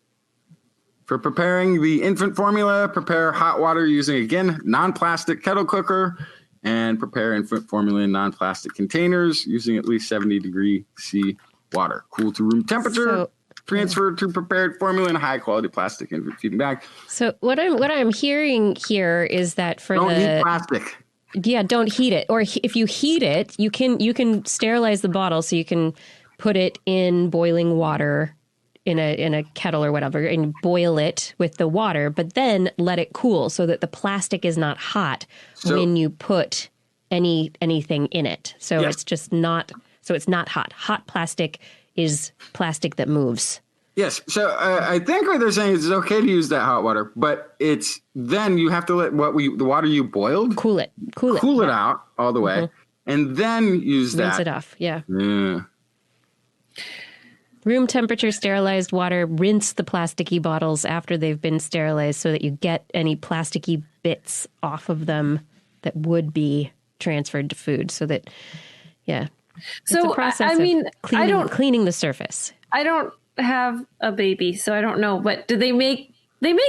For preparing the infant formula, prepare hot water using, again, non-plastic kettle cooker, and prepare infant formula in non-plastic containers using at least 70°C water. Cool to room temperature. Transfer to prepared formula in high quality plastic infant feeding bag. So what I'm hearing here is that don't heat plastic. Yeah, don't heat it. Or if you heat it, you can sterilize the bottle, so you can put it in boiling water in a kettle or whatever and boil it with the water, but then let it cool so that the plastic is not hot when you put anything in it. So it's just not it's not hot. Hot plastic is plastic that moves. Yes. So I think what they're saying is it's okay to use that hot water, but it's then you have to let the water you boiled cool it out all the way, and then rinse it off. Yeah. Room temperature sterilized water. Rinse the plasticky bottles after they've been sterilized so that you get any plasticky bits off of them that would be transferred to food. So that, So it's a process of cleaning the surface. I don't have a baby, so I don't know. But do they make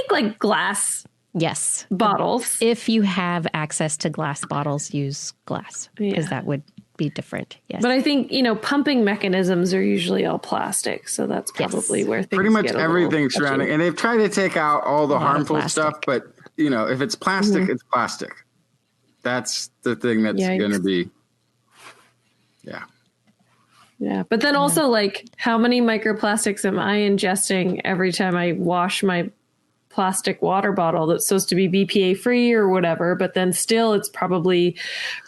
like glass? Yes, bottles. If you have access to glass bottles, use glass because that would be different. Yes, but I think pumping mechanisms are usually all plastic, so that's probably where things pretty much get everything surrounding. And they've tried to take out all the harmful stuff, but if it's plastic, it's plastic. That's the thing that's going to be. Yeah, but then also, like, how many microplastics am I ingesting every time I wash my plastic water bottle that's supposed to be BPA free or whatever, but then still it's probably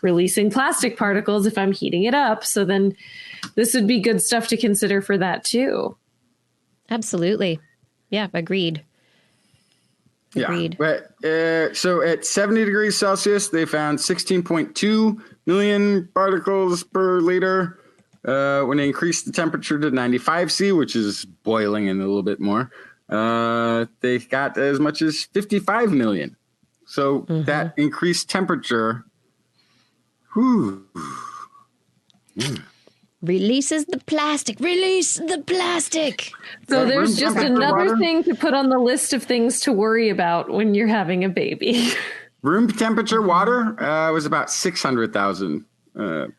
releasing plastic particles if I'm heating it up. So then this would be good stuff to consider for that too. Absolutely. Yeah, agreed. Agreed. Yeah, but so at 70 degrees Celsius, they found 16.2 million particles per liter. When they increased the temperature to 95 C, which is boiling and a little bit more, they got as much as 55 million. So that increased temperature releases the plastic. Release the plastic. So there's just another thing to put on the list of things to worry about when you're having a baby. Room temperature water was about 600,000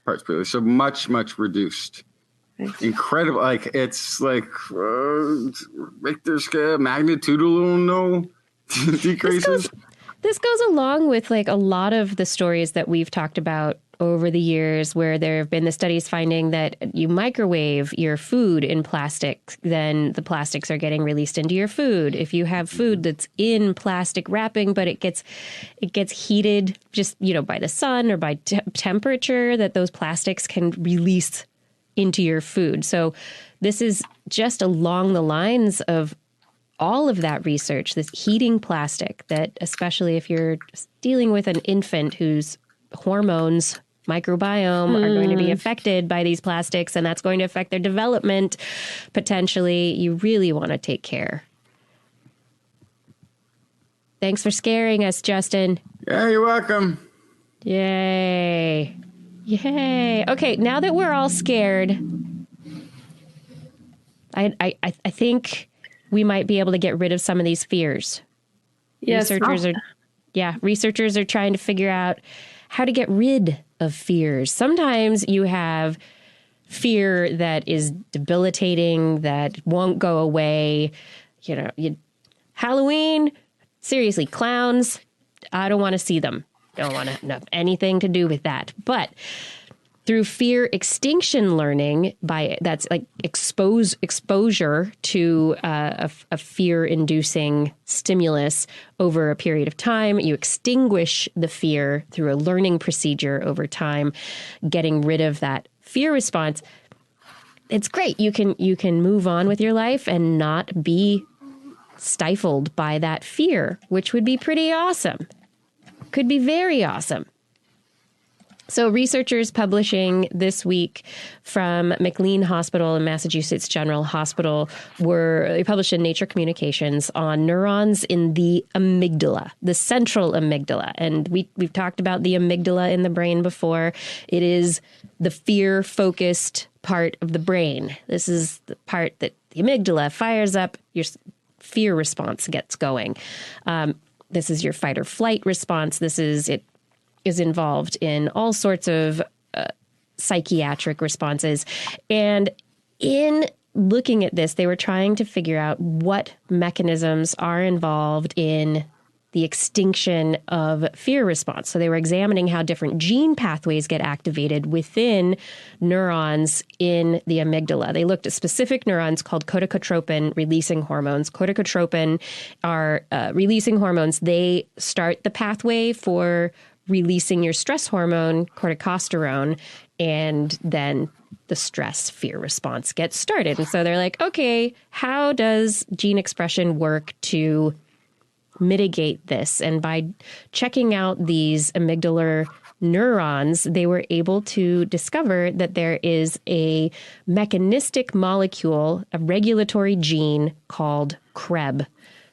parts per liter, so much Reduced. Incredible. Like it's like Richter scale magnitudinal decreases. This goes along with like a lot of the stories that we've talked about over the years, where there have been the studies finding that you microwave your food in plastic, then the plastics are getting released into your food. If you have food that's in plastic wrapping, but it gets heated just, by the sun or by temperature, that those plastics can release into your food. So this is just along the lines of all of that research, this heating plastic, that especially if you're dealing with an infant whose hormones, microbiome are going to be affected by these plastics, and that's going to affect their development potentially, you really want to take care. Thanks for scaring us, Justin. Yeah, you're welcome. Yay. Okay, now that we're all scared, I think we might be able to get rid of some of these fears. Yes. Researchers are trying to figure out how to get rid of fears. Sometimes you have fear that is debilitating, that won't go away. Halloween, seriously, clowns, I don't want to see them. Don't want to have anything to do with that. But through fear extinction learning, that's like exposure to a fear-inducing stimulus over a period of time, you extinguish the fear through a learning procedure over time, getting rid of that fear response. It's great. You can move on with your life and not be stifled by that fear, which would be pretty awesome. Could be very awesome. So researchers publishing this week from McLean Hospital and Massachusetts General Hospital they published in Nature Communications on neurons in the amygdala, the central amygdala. And we've talked about the amygdala in the brain before. It is the fear-focused part of the brain. This is the part that the amygdala fires up, your fear response gets going. This is your fight or flight response. It is involved in all sorts of psychiatric responses. And in looking at this, they were trying to figure out what mechanisms are involved in the extinction of fear response. So they were examining how different gene pathways get activated within neurons in the amygdala. They looked at specific neurons called corticotropin releasing hormones. Corticotropin are releasing hormones. They start the pathway for releasing your stress hormone, corticosterone, and then the stress fear response gets started. And so they're like, okay, how does gene expression work to mitigate this? And by checking out these amygdalar neurons, they were able to discover that there is a mechanistic molecule, a regulatory gene called CREB.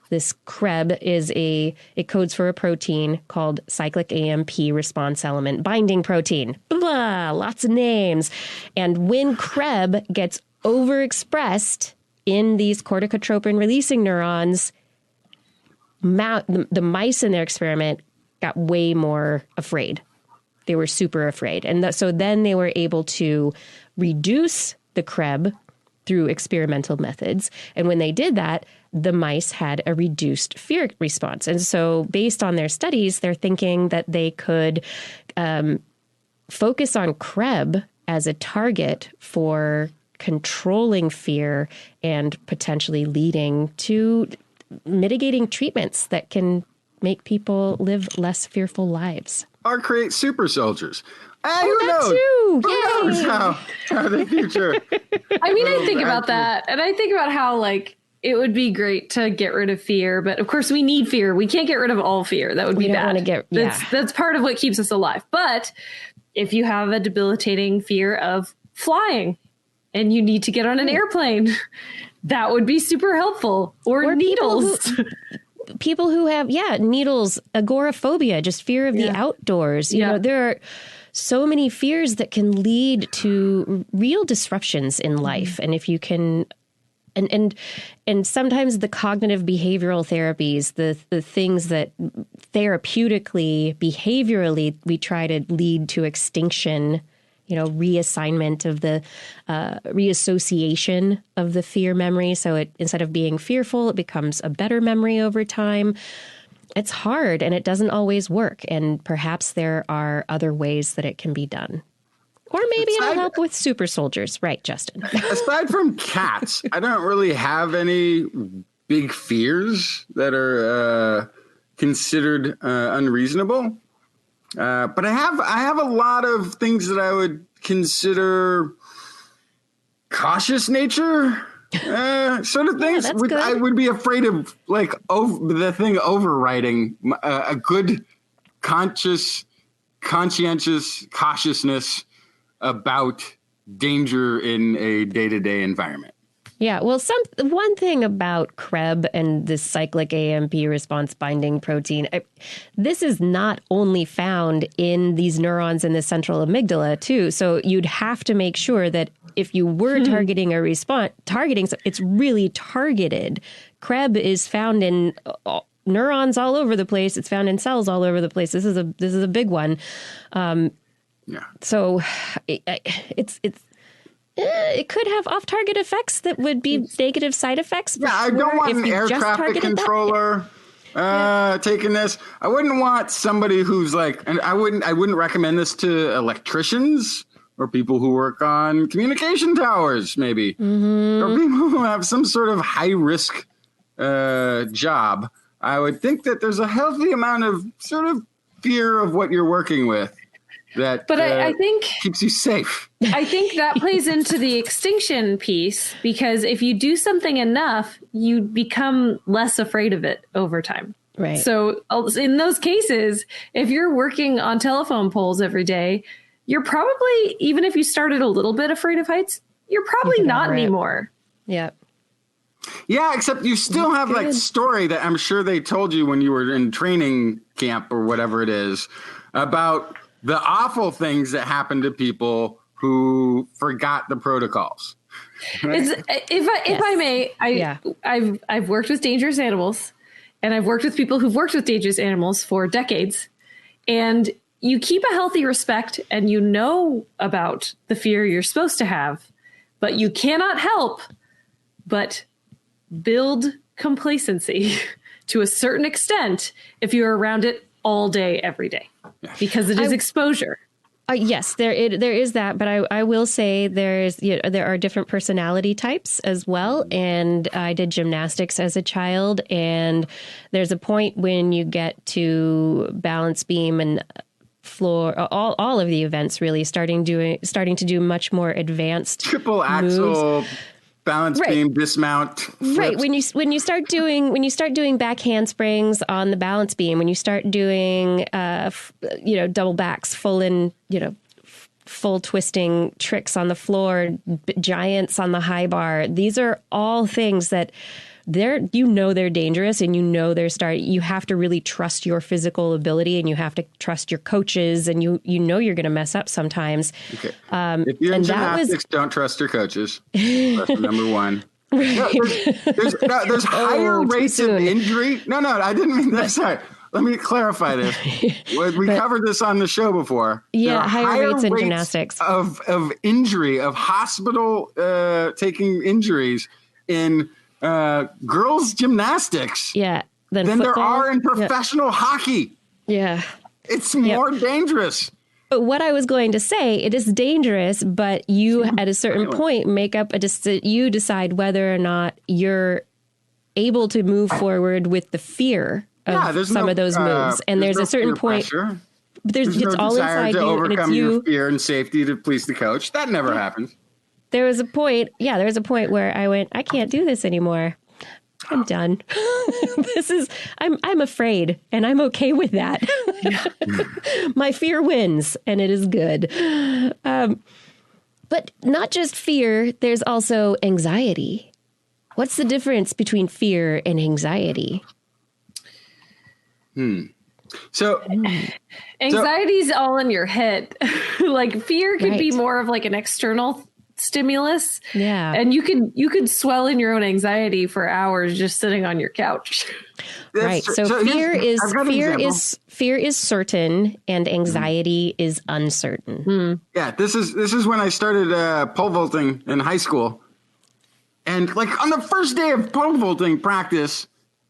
This CREB it codes for a protein called cyclic AMP response element binding protein. Blah, lots of names. And when CREB gets overexpressed in these corticotropin releasing neurons, the mice in their experiment got way more afraid. They were super afraid. And so then they were able to reduce the CREB through experimental methods. And when they did that, the mice had a reduced fear response. And so based on their studies, they're thinking that they could focus on CREB as a target for controlling fear and potentially leading to mitigating treatments that can make people live less fearful lives. Or create super soldiers. Who knows? Who knows how the future? I mean, I think about that, and I think about how, like, it would be great to get rid of fear, but of course we need fear. We can't get rid of all fear. That would be bad. That's part of what keeps us alive. But if you have a debilitating fear of flying and you need to get on an airplane, that would be super helpful. Or needles. People who have, needles, agoraphobia, just fear of the outdoors. You know, there are so many fears that can lead to real disruptions in life. And if you can, and sometimes the cognitive behavioral therapies, the things that therapeutically, behaviorally, we try to lead to extinction, reassignment of the reassociation of the fear memory. So it, instead of being fearful, it becomes a better memory over time. It's hard and it doesn't always work. And perhaps there are other ways that it can be done. Or maybe it'll help with super soldiers. Right, Justin? Aside from cats, I don't really have any big fears that are considered unreasonable. But I have a lot of things that I would consider cautious nature sort of things. I would be afraid of the thing overriding a good conscientious cautiousness about danger in a day-to-day environment. Yeah, well, one thing about CREB and this cyclic AMP response binding protein, this is not only found in these neurons in the central amygdala, too. So you'd have to make sure that if you were targeting a response, it's really targeted. CREB is found in neurons all over the place. It's found in cells all over the place. This is a big one. So it could have off-target effects that would be negative side effects. I don't want an air traffic controller taking this. I wouldn't want somebody who's and I wouldn't recommend this to electricians or people who work on communication towers, maybe, or people who have some sort of high-risk job. I would think that there's a healthy amount of sort of fear of what you're working with. But I think keeps you safe. I think that plays into the extinction piece, because if you do something enough, you become less afraid of it over time. Right. So in those cases, if you're working on telephone poles every day, you're probably, even if you started a little bit afraid of heights, you're probably not anymore. Yeah. Yeah, except you still have like story that I'm sure they told you when you were in training camp or whatever it is about the awful things that happen to people who forgot the protocols. Right? If I may, I've worked with dangerous animals, and I've worked with people who've worked with dangerous animals for decades, and you keep a healthy respect and you know about the fear you're supposed to have, but you cannot help but build complacency to a certain extent if you're around it all day, every day, because it is exposure. Yes, there is that, but I will say there are different personality types as well. And I did gymnastics as a child, and there's a point when you get to balance beam and floor, all of the events really starting to do much more advanced triple axel. Moves. Balance beam, dismount. Flips. Right. When you start doing back handsprings on the balance beam, when you start doing double backs, full twisting tricks on the floor, giants on the high bar, these are all things that they're dangerous, and you have to really trust your physical ability, and you have to trust your coaches, and you're going to mess up sometimes. Okay. If you're in gymnastics, don't trust your coaches. Lesson number one. No, there's higher rates of injury. No, I didn't mean that. Sorry. Let me clarify this. We covered this on the show before. Yeah, higher rates in gymnastics of injury, of hospital taking injuries in girls gymnastics than there are in professional hockey. Yeah. It's more dangerous. But what I was going to say, it is dangerous, but you at a certain point make up you decide whether or not you're able to move forward with the fear of some of those moves. And there's a certain point. It's all inside to you, overcome and it's you. Your fear and safety to please the coach. That never happens. There was a point where I went, I can't do this anymore. I'm done. I'm afraid, and I'm okay with that. My fear wins, and it is good. But not just fear, there's also anxiety. What's the difference between fear and anxiety? So anxiety's all in your head. Like fear could be more of like an external stimulus. Yeah. And you could swell in your own anxiety for hours just sitting on your couch. Right. So fear is certain and anxiety is uncertain. Yeah, this is when I started pole vaulting in high school. And like on the first day of pole vaulting practice,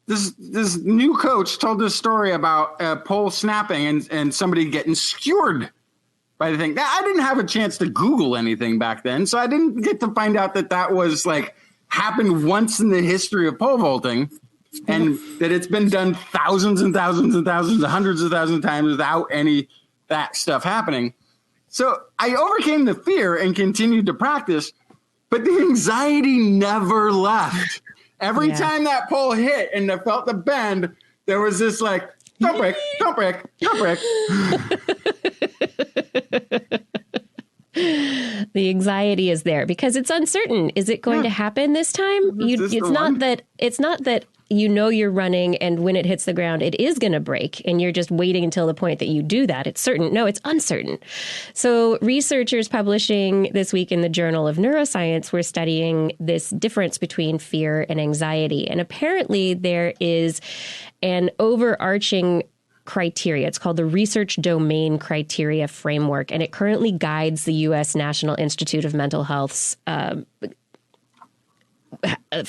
this new coach told this story about pole snapping and somebody getting skewered by the thing. I didn't have a chance to Google anything back then, so I didn't get to find out that was like happened once in the history of pole vaulting, and that it's been done thousands and thousands and thousands, hundreds of thousands of times without any that stuff happening. So I overcame the fear and continued to practice, but the anxiety never left. Every time that pole hit and I felt the bend, there was this like, don't break, don't break, don't break. The anxiety is there because it's uncertain. Is it going to happen this time? It's not that you're running and when it hits the ground, it is going to break and you're just waiting until the point that you do that. It's certain. No, it's uncertain. So researchers publishing this week in the Journal of Neuroscience were studying this difference between fear and anxiety. And apparently there is an overarching criteria. It's called the Research Domain Criteria Framework, and it currently guides the U.S. National Institute of Mental Health's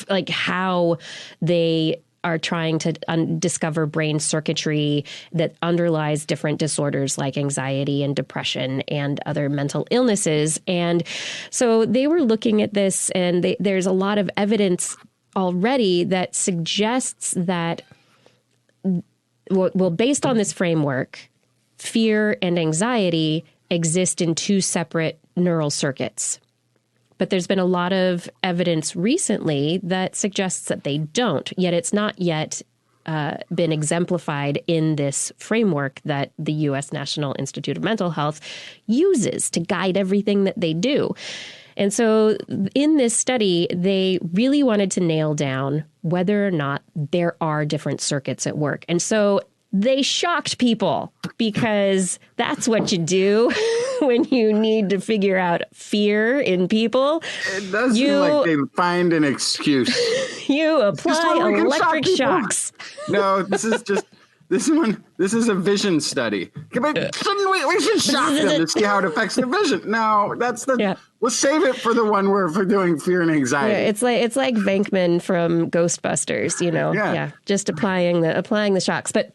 like how they are trying to discover brain circuitry that underlies different disorders like anxiety and depression and other mental illnesses. And so they were looking at this, and there's a lot of evidence already that suggests that, well, based on this framework, fear and anxiety exist in two separate neural circuits. But there's been a lot of evidence recently that suggests that they don't, yet it's not yet been exemplified in this framework that the U.S. National Institute of Mental Health uses to guide everything that they do. And so in this study, they really wanted to nail down whether or not there are different circuits at work. And so they shocked people, because that's what you do when you need to figure out fear in people. It does seem like they find an excuse. You apply electric shocks. No, this is a vision study. But we should shock them to see how it affects their vision. No, we'll save it for the one where for doing fear and anxiety. Yeah, it's like Venkman from Ghostbusters, Yeah, just applying the shocks. But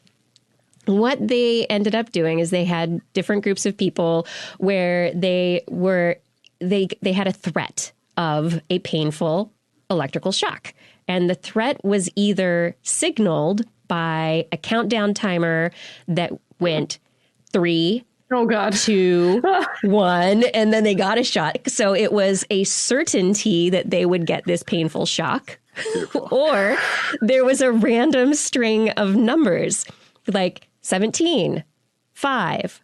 what they ended up doing is they had different groups of people where they had a threat of a painful electrical shock. And the threat was either signaled by a countdown timer that went 3, 2, 1, and then they got a shot. So it was a certainty that they would get this painful shock. Or there was a random string of numbers like 17, 5,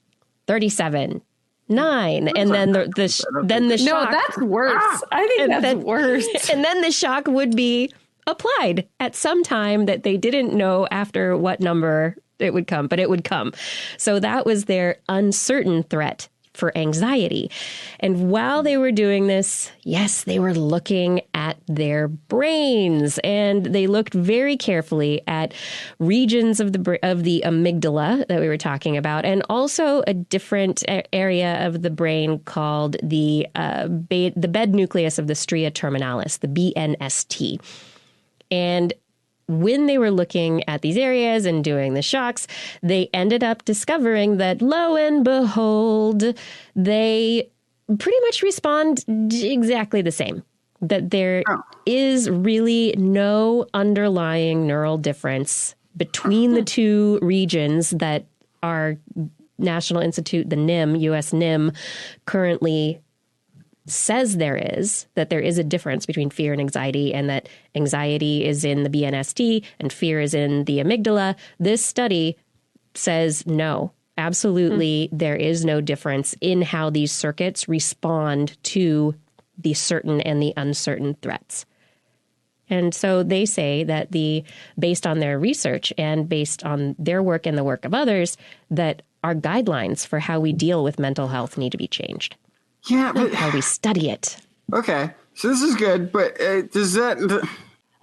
37, 9, and then the shock. No, that's worse. I think that's worse. And then the shock would be applied at some time that they didn't know after what number it would come, but it would come. So that was their uncertain threat for anxiety. And while they were doing this, yes, they were looking at their brains, and they looked very carefully at regions of the amygdala that we were talking about, and also a different area of the brain called the bed nucleus of the stria terminalis, the BNST. And when they were looking at these areas and doing the shocks, they ended up discovering that, lo and behold, they pretty much respond exactly the same. That there is really no underlying neural difference between the two regions that our National Institute, the NIM, US NIM, currently says there is a difference between fear and anxiety, and that anxiety is in the BNST and fear is in the amygdala. This study says no, absolutely, there is no difference in how these circuits respond to the certain and the uncertain threats. And so they say that based on their research and based on their work and the work of others, that our guidelines for how we deal with mental health need to be changed. Yeah, but how we study it. Okay, so this is good, but does that?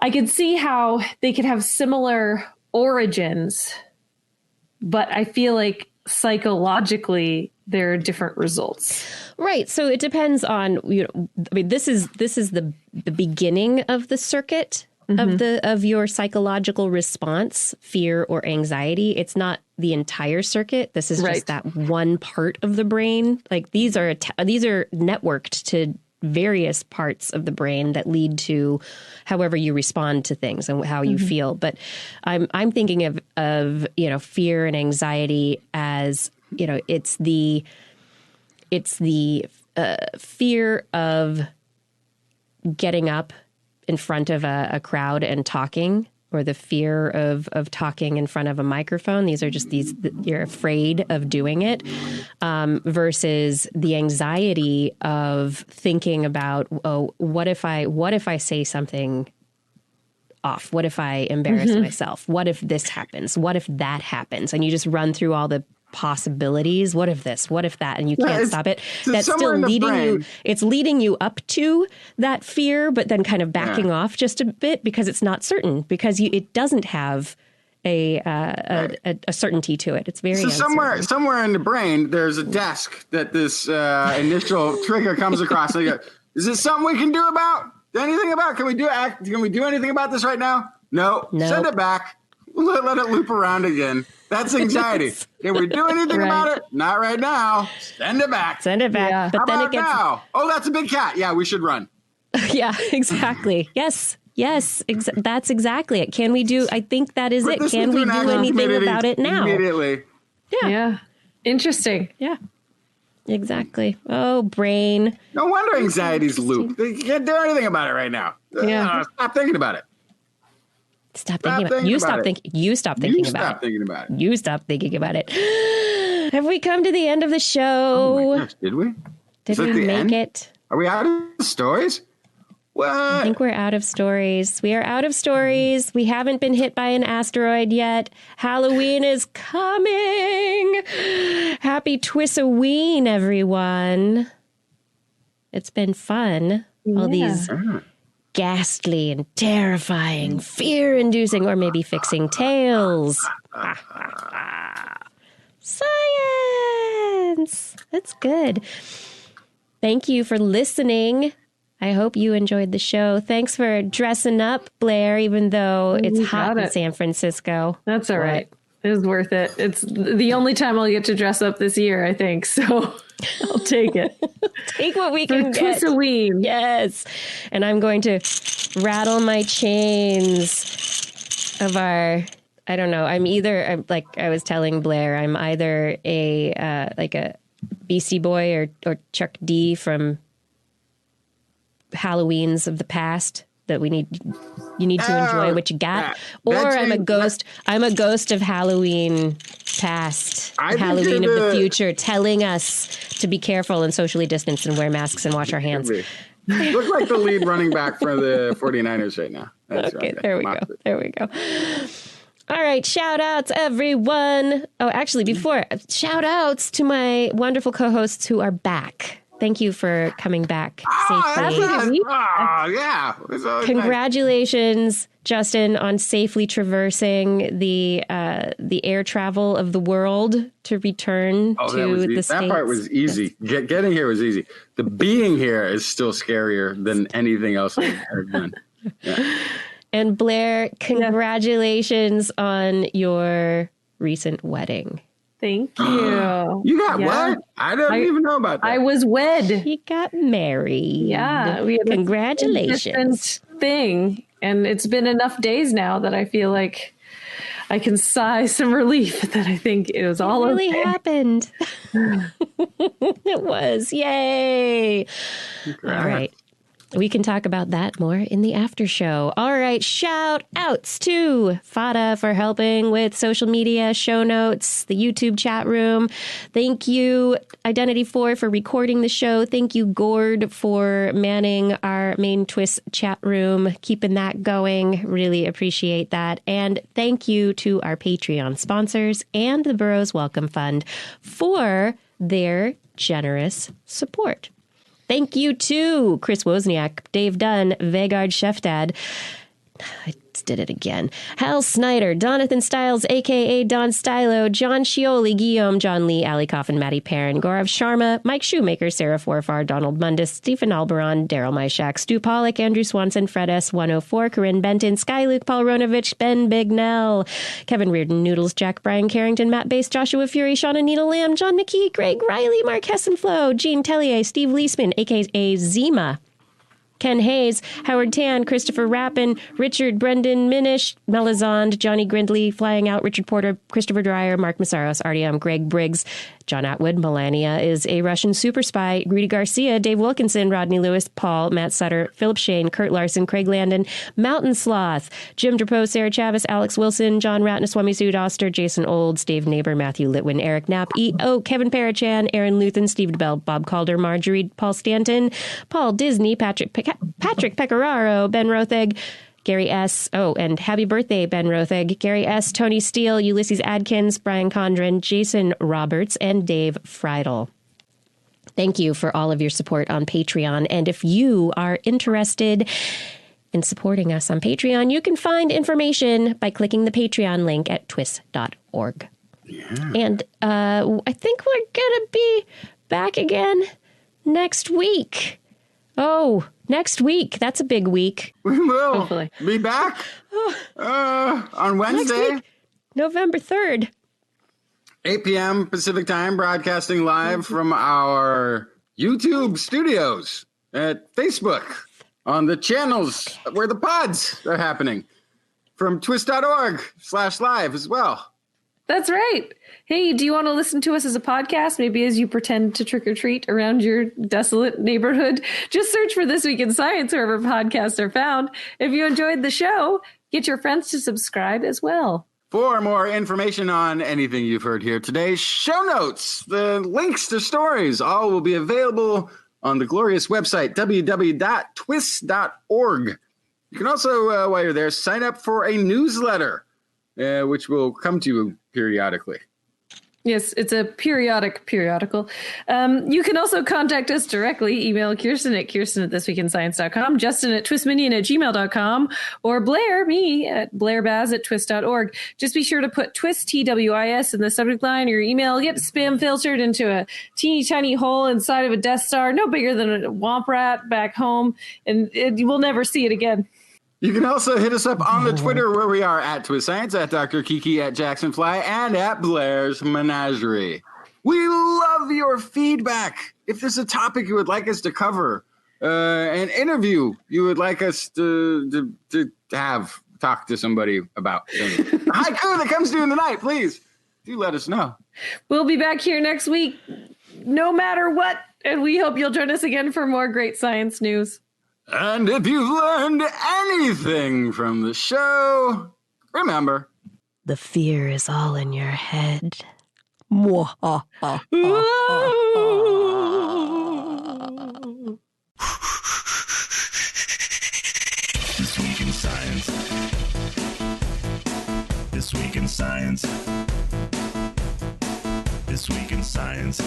I could see how they could have similar origins, but I feel like psychologically there are different results. Right. So it depends on, this is the beginning of the circuit of your psychological response, fear or anxiety. It's not the entire circuit. This is just that one part of the brain. Like these are networked to various parts of the brain that lead to however you respond to things and how you feel. But I'm thinking of fear and anxiety as, it's the fear of getting up in front of a crowd and talking, or the fear of talking in front of a microphone. These are just you're afraid of doing it, versus the anxiety of thinking about, what if I say something off? What if I embarrass myself? What if this happens? What if that happens? And you just run through all the possibilities. What if this? What if that? And you can't stop it. That's still leading you. It's leading you up to that fear, but then kind of backing off just a bit because it's not certain, because it doesn't have a certainty to it. It's very uncertain. somewhere in the brain there's a desk that this initial trigger comes across. And you go, is this something we can do about? Anything about? Can we do anything about this right now? No. Send it back. Let it loop around again. That's anxiety. Can we do anything about it? Not right now. Send it back. Yeah. But How then about it gets now? Oh, that's a big cat. Yeah, we should run. Yeah, exactly. Yes, that's exactly it. Can we do? I think that is it. Can we do anything about it now? Immediately. Yeah. Interesting. Yeah. Exactly. Oh, brain. No wonder anxiety's loop. You can't do anything about it right now. Yeah. Stop thinking about it. Stop thinking about it. You stop thinking. You stop thinking about it. Stop thinking about it. You stop thinking about it. Have we come to the end of the show? Oh my gosh, did we? Did we make it? Are we out of stories? What? I think we're out of stories. We are out of stories. We haven't been hit by an asteroid yet. Halloween is coming. Happy TWISoween, everyone. It's been fun. Yeah. All these ghastly and terrifying, fear-inducing, or maybe fixing tales. Science! That's good. Thank you for listening. I hope you enjoyed the show. Thanks for dressing up, Blair, even though it's hot in San Francisco. That's all right. It was worth it. It's the only time I'll get to dress up this year, I think. So I'll take it. Take what we can get. TWISoween. Yes. And I'm going to rattle my chains of I don't know. I'm like I was telling Blair, I'm either a Beastie Boy or Chuck D from Halloweens of the past that you need to enjoy what you got, I'm a ghost of Halloween past, Halloween of the future, telling us to be careful and socially distance and wear masks and wash our hands. Look like the lead running back for the 49ers right now. Okay, there we go. All right, shout outs, everyone. Oh, actually, before shout outs to my wonderful co-hosts who are back. Thank you for coming back safely. Yeah. Congratulations, nice. Justin, on safely traversing the air travel of the world to return to the States. That part was easy. Getting here was easy. The being here is still scarier than anything else I've ever done. Yeah. And Blair, congratulations on your recent wedding. Thank you. You got what? I don't even know about that. I was wed. He got married. Yeah. We had Congratulations. Thing. And it's been enough days now that I feel like I can sigh some relief that I think it was all really happened. It was. Yay. Congrats. All right. We can talk about that more in the after show. All right. Shout outs to Fada for helping with social media, show notes, the YouTube chat room. Thank you, Identity4, for recording the show. Thank you, Gord, for manning our main TWIS chat room, keeping that going. Really appreciate that. And thank you to our Patreon sponsors and the Burroughs Welcome Fund for their generous support. Thank you to Chris Wozniak, Dave Dunn, Vegard Sheftad. I did it again. Hal Snyder, Donathan Stiles, a.k.a. Don Stylo, John Scioli, Guillaume, John Lee, Ali Coffin, Maddie Perrin, Gaurav Sharma, Mike Shoemaker, Sarah Forfar, Donald Mundus, Stephen Alberon, Daryl Myshak, Stu Pollock, Andrew Swanson, Fred S104, Corinne Benton, Sky Luke, Paul Ronovich, Ben Bignell, Kevin Reardon, Noodles, Jack Bryan Carrington, Matt Bass, Joshua Fury, Sean and Nina Lamb, John McKee, Greg Riley, Mark Hessenflow, Gene Tellier, Steve Leisman, a.k.a. Zima, Ken Hayes, Howard Tan, Christopher Rappin, Richard Brendan Minish, Melizond, Johnny Grindley, Flying Out, Richard Porter, Christopher Dreyer, Mark Massaros, Artyom, Greg Briggs, John Atwood, Melania is a Russian super spy, Rudy Garcia, Dave Wilkinson, Rodney Lewis, Paul, Matt Sutter, Philip Shane, Kurt Larson, Craig Landon, Mountain Sloth, Jim Drapeau, Sarah Chavis, Alex Wilson, John Ratnaswamy, Sue Doster, Jason Olds, Dave Neighbor, Matthew Litwin, Eric Knapp, E.O., Kevin Parachan, Aaron Luthen, Steve DeBell, Bob Calder, Marjorie, Paul Stanton, Paul Disney, Patrick Pecoraro, Ben Rotheg, Gary S. Oh, and happy birthday, Ben Rotheg. Gary S., Tony Steele, Ulysses Adkins, Brian Condren, Jason Roberts, and Dave Friedel. Thank you for all of your support on Patreon. And if you are interested in supporting us on Patreon, you can find information by clicking the Patreon link at TWIS.org. Yeah. And I think we're going to be back again next week. Oh, next week. That's a big week. We will Hopefully. Be back on Wednesday, November 3rd. 8 p.m. Pacific time, broadcasting live from our YouTube studios at Facebook on the channels where the pods are happening from TWIS.org/live as well. That's right. Hey, do you want to listen to us as a podcast? Maybe as you pretend to trick or treat around your desolate neighborhood? Just search for This Week in Science wherever podcasts are found. If you enjoyed the show, get your friends to subscribe as well. For more information on anything you've heard here today, show notes, the links to stories, all will be available on the glorious website, www.TWIS.org. You can also, while you're there, sign up for a newsletter, which will come to you periodically. Yes, it's a periodical. You can also contact us directly. Email Kirsten at thisweekinscience.com, Justin at twistminion@gmail.com, or Blair, me, at blairbaz@twis.org. Just be sure to put TWIS, TWIS, in the subject line of your email. Get spam filtered into a teeny tiny hole inside of a Death Star, no bigger than a womp rat back home, and you will never see it again. You can also hit us up on the Twitter, where we are at TWIScience, at Dr. Kiki, at Jacksonfly, and at Blair's Menagerie. We love your feedback. If there's a topic you would like us to cover, an interview you would like us to talk to somebody about, a haiku that comes to you in the night, please do let us know. We'll be back here next week, no matter what, and we hope you'll join us again for more great science news. And if you've learned anything from the show, remember, The fear is all in your head. This Week in Science. This Week in Science. This Week in Science.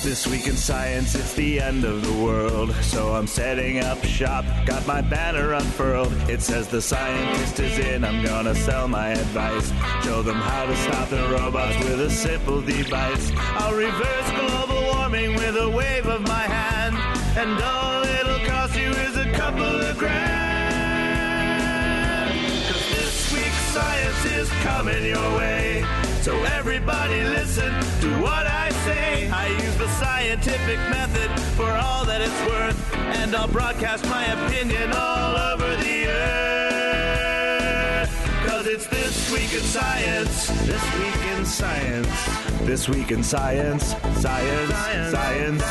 This Week in Science, it's the end of the world, so I'm setting up shop, got my banner unfurled. It says the scientist is in, I'm gonna sell my advice, show them how to stop the robots with a simple device. I'll reverse global warming with a wave of my hand, and all it'll cost you is a couple of grand. 'Cause this week's science is coming your way, so everybody listen to what I say. I use the scientific method for all that it's worth, and I'll broadcast my opinion all over the earth. 'Cause it's This Week in Science. This Week in Science. This Week in Science. Science. Science.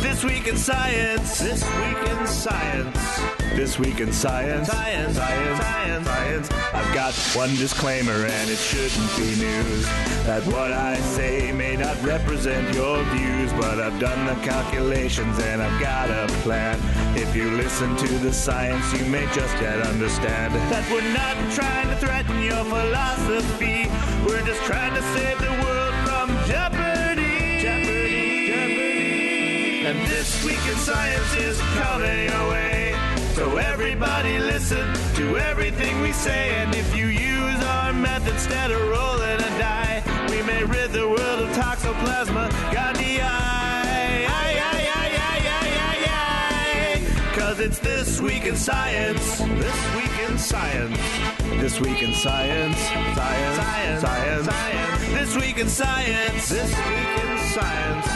This Week in Science. This Week in Science. This Week in Science. Science. Science. Science. I've got one disclaimer, and it shouldn't be news, that what I say may not represent your views, but I've done the calculations and I've got a plan. If you listen to the science, you may just yet understand that we're not trying to threaten your philosophy. We're just trying to save the world from jeopardy. Jeopardy. And This Week in Science is coming your way, so everybody listen to everything we say. And if you use our method instead of rolling a die, we may rid the world of toxoplasma gondii. 'Cause it's This Week in Science. This Week in Science. This Week in Science. Science. Science. Science. This Week in Science. This Week in Science.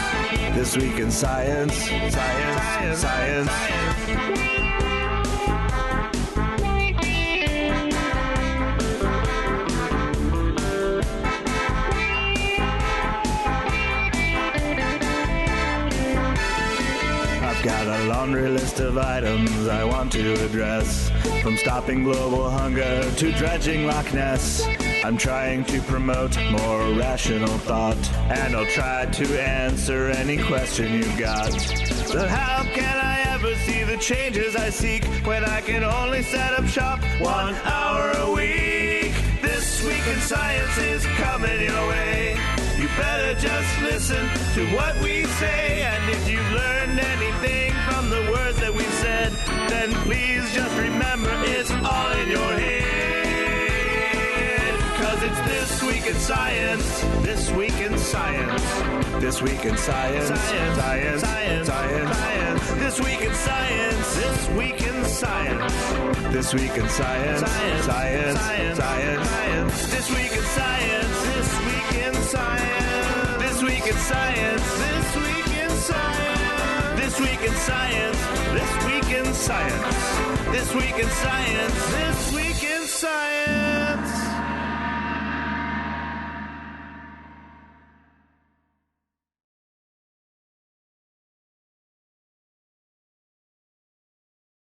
This Week in Science. Science. Science. Got a laundry list of items I want to address, from stopping global hunger to dredging Loch Ness. I'm trying to promote more rational thought, and I'll try to answer any question you've got. But how can I ever see the changes I seek when I can only set up shop 1 hour a week? This Week in Science is coming your way. You better just listen to what we say, and if you've learned anything from the words that we've said, then please just remember it's all in your head. 'Cause it's This Week in Science. This Week in Science. This Week in Science. Science. Science. Science. Science. This Week in Science. This Week in Science. This Week in Science. Science. Science. Science. Science. This Week in Science. This Week in Science. This Week in Science. This Week in Science. This Week in Science. This Week in Science. This Week in Science. This Week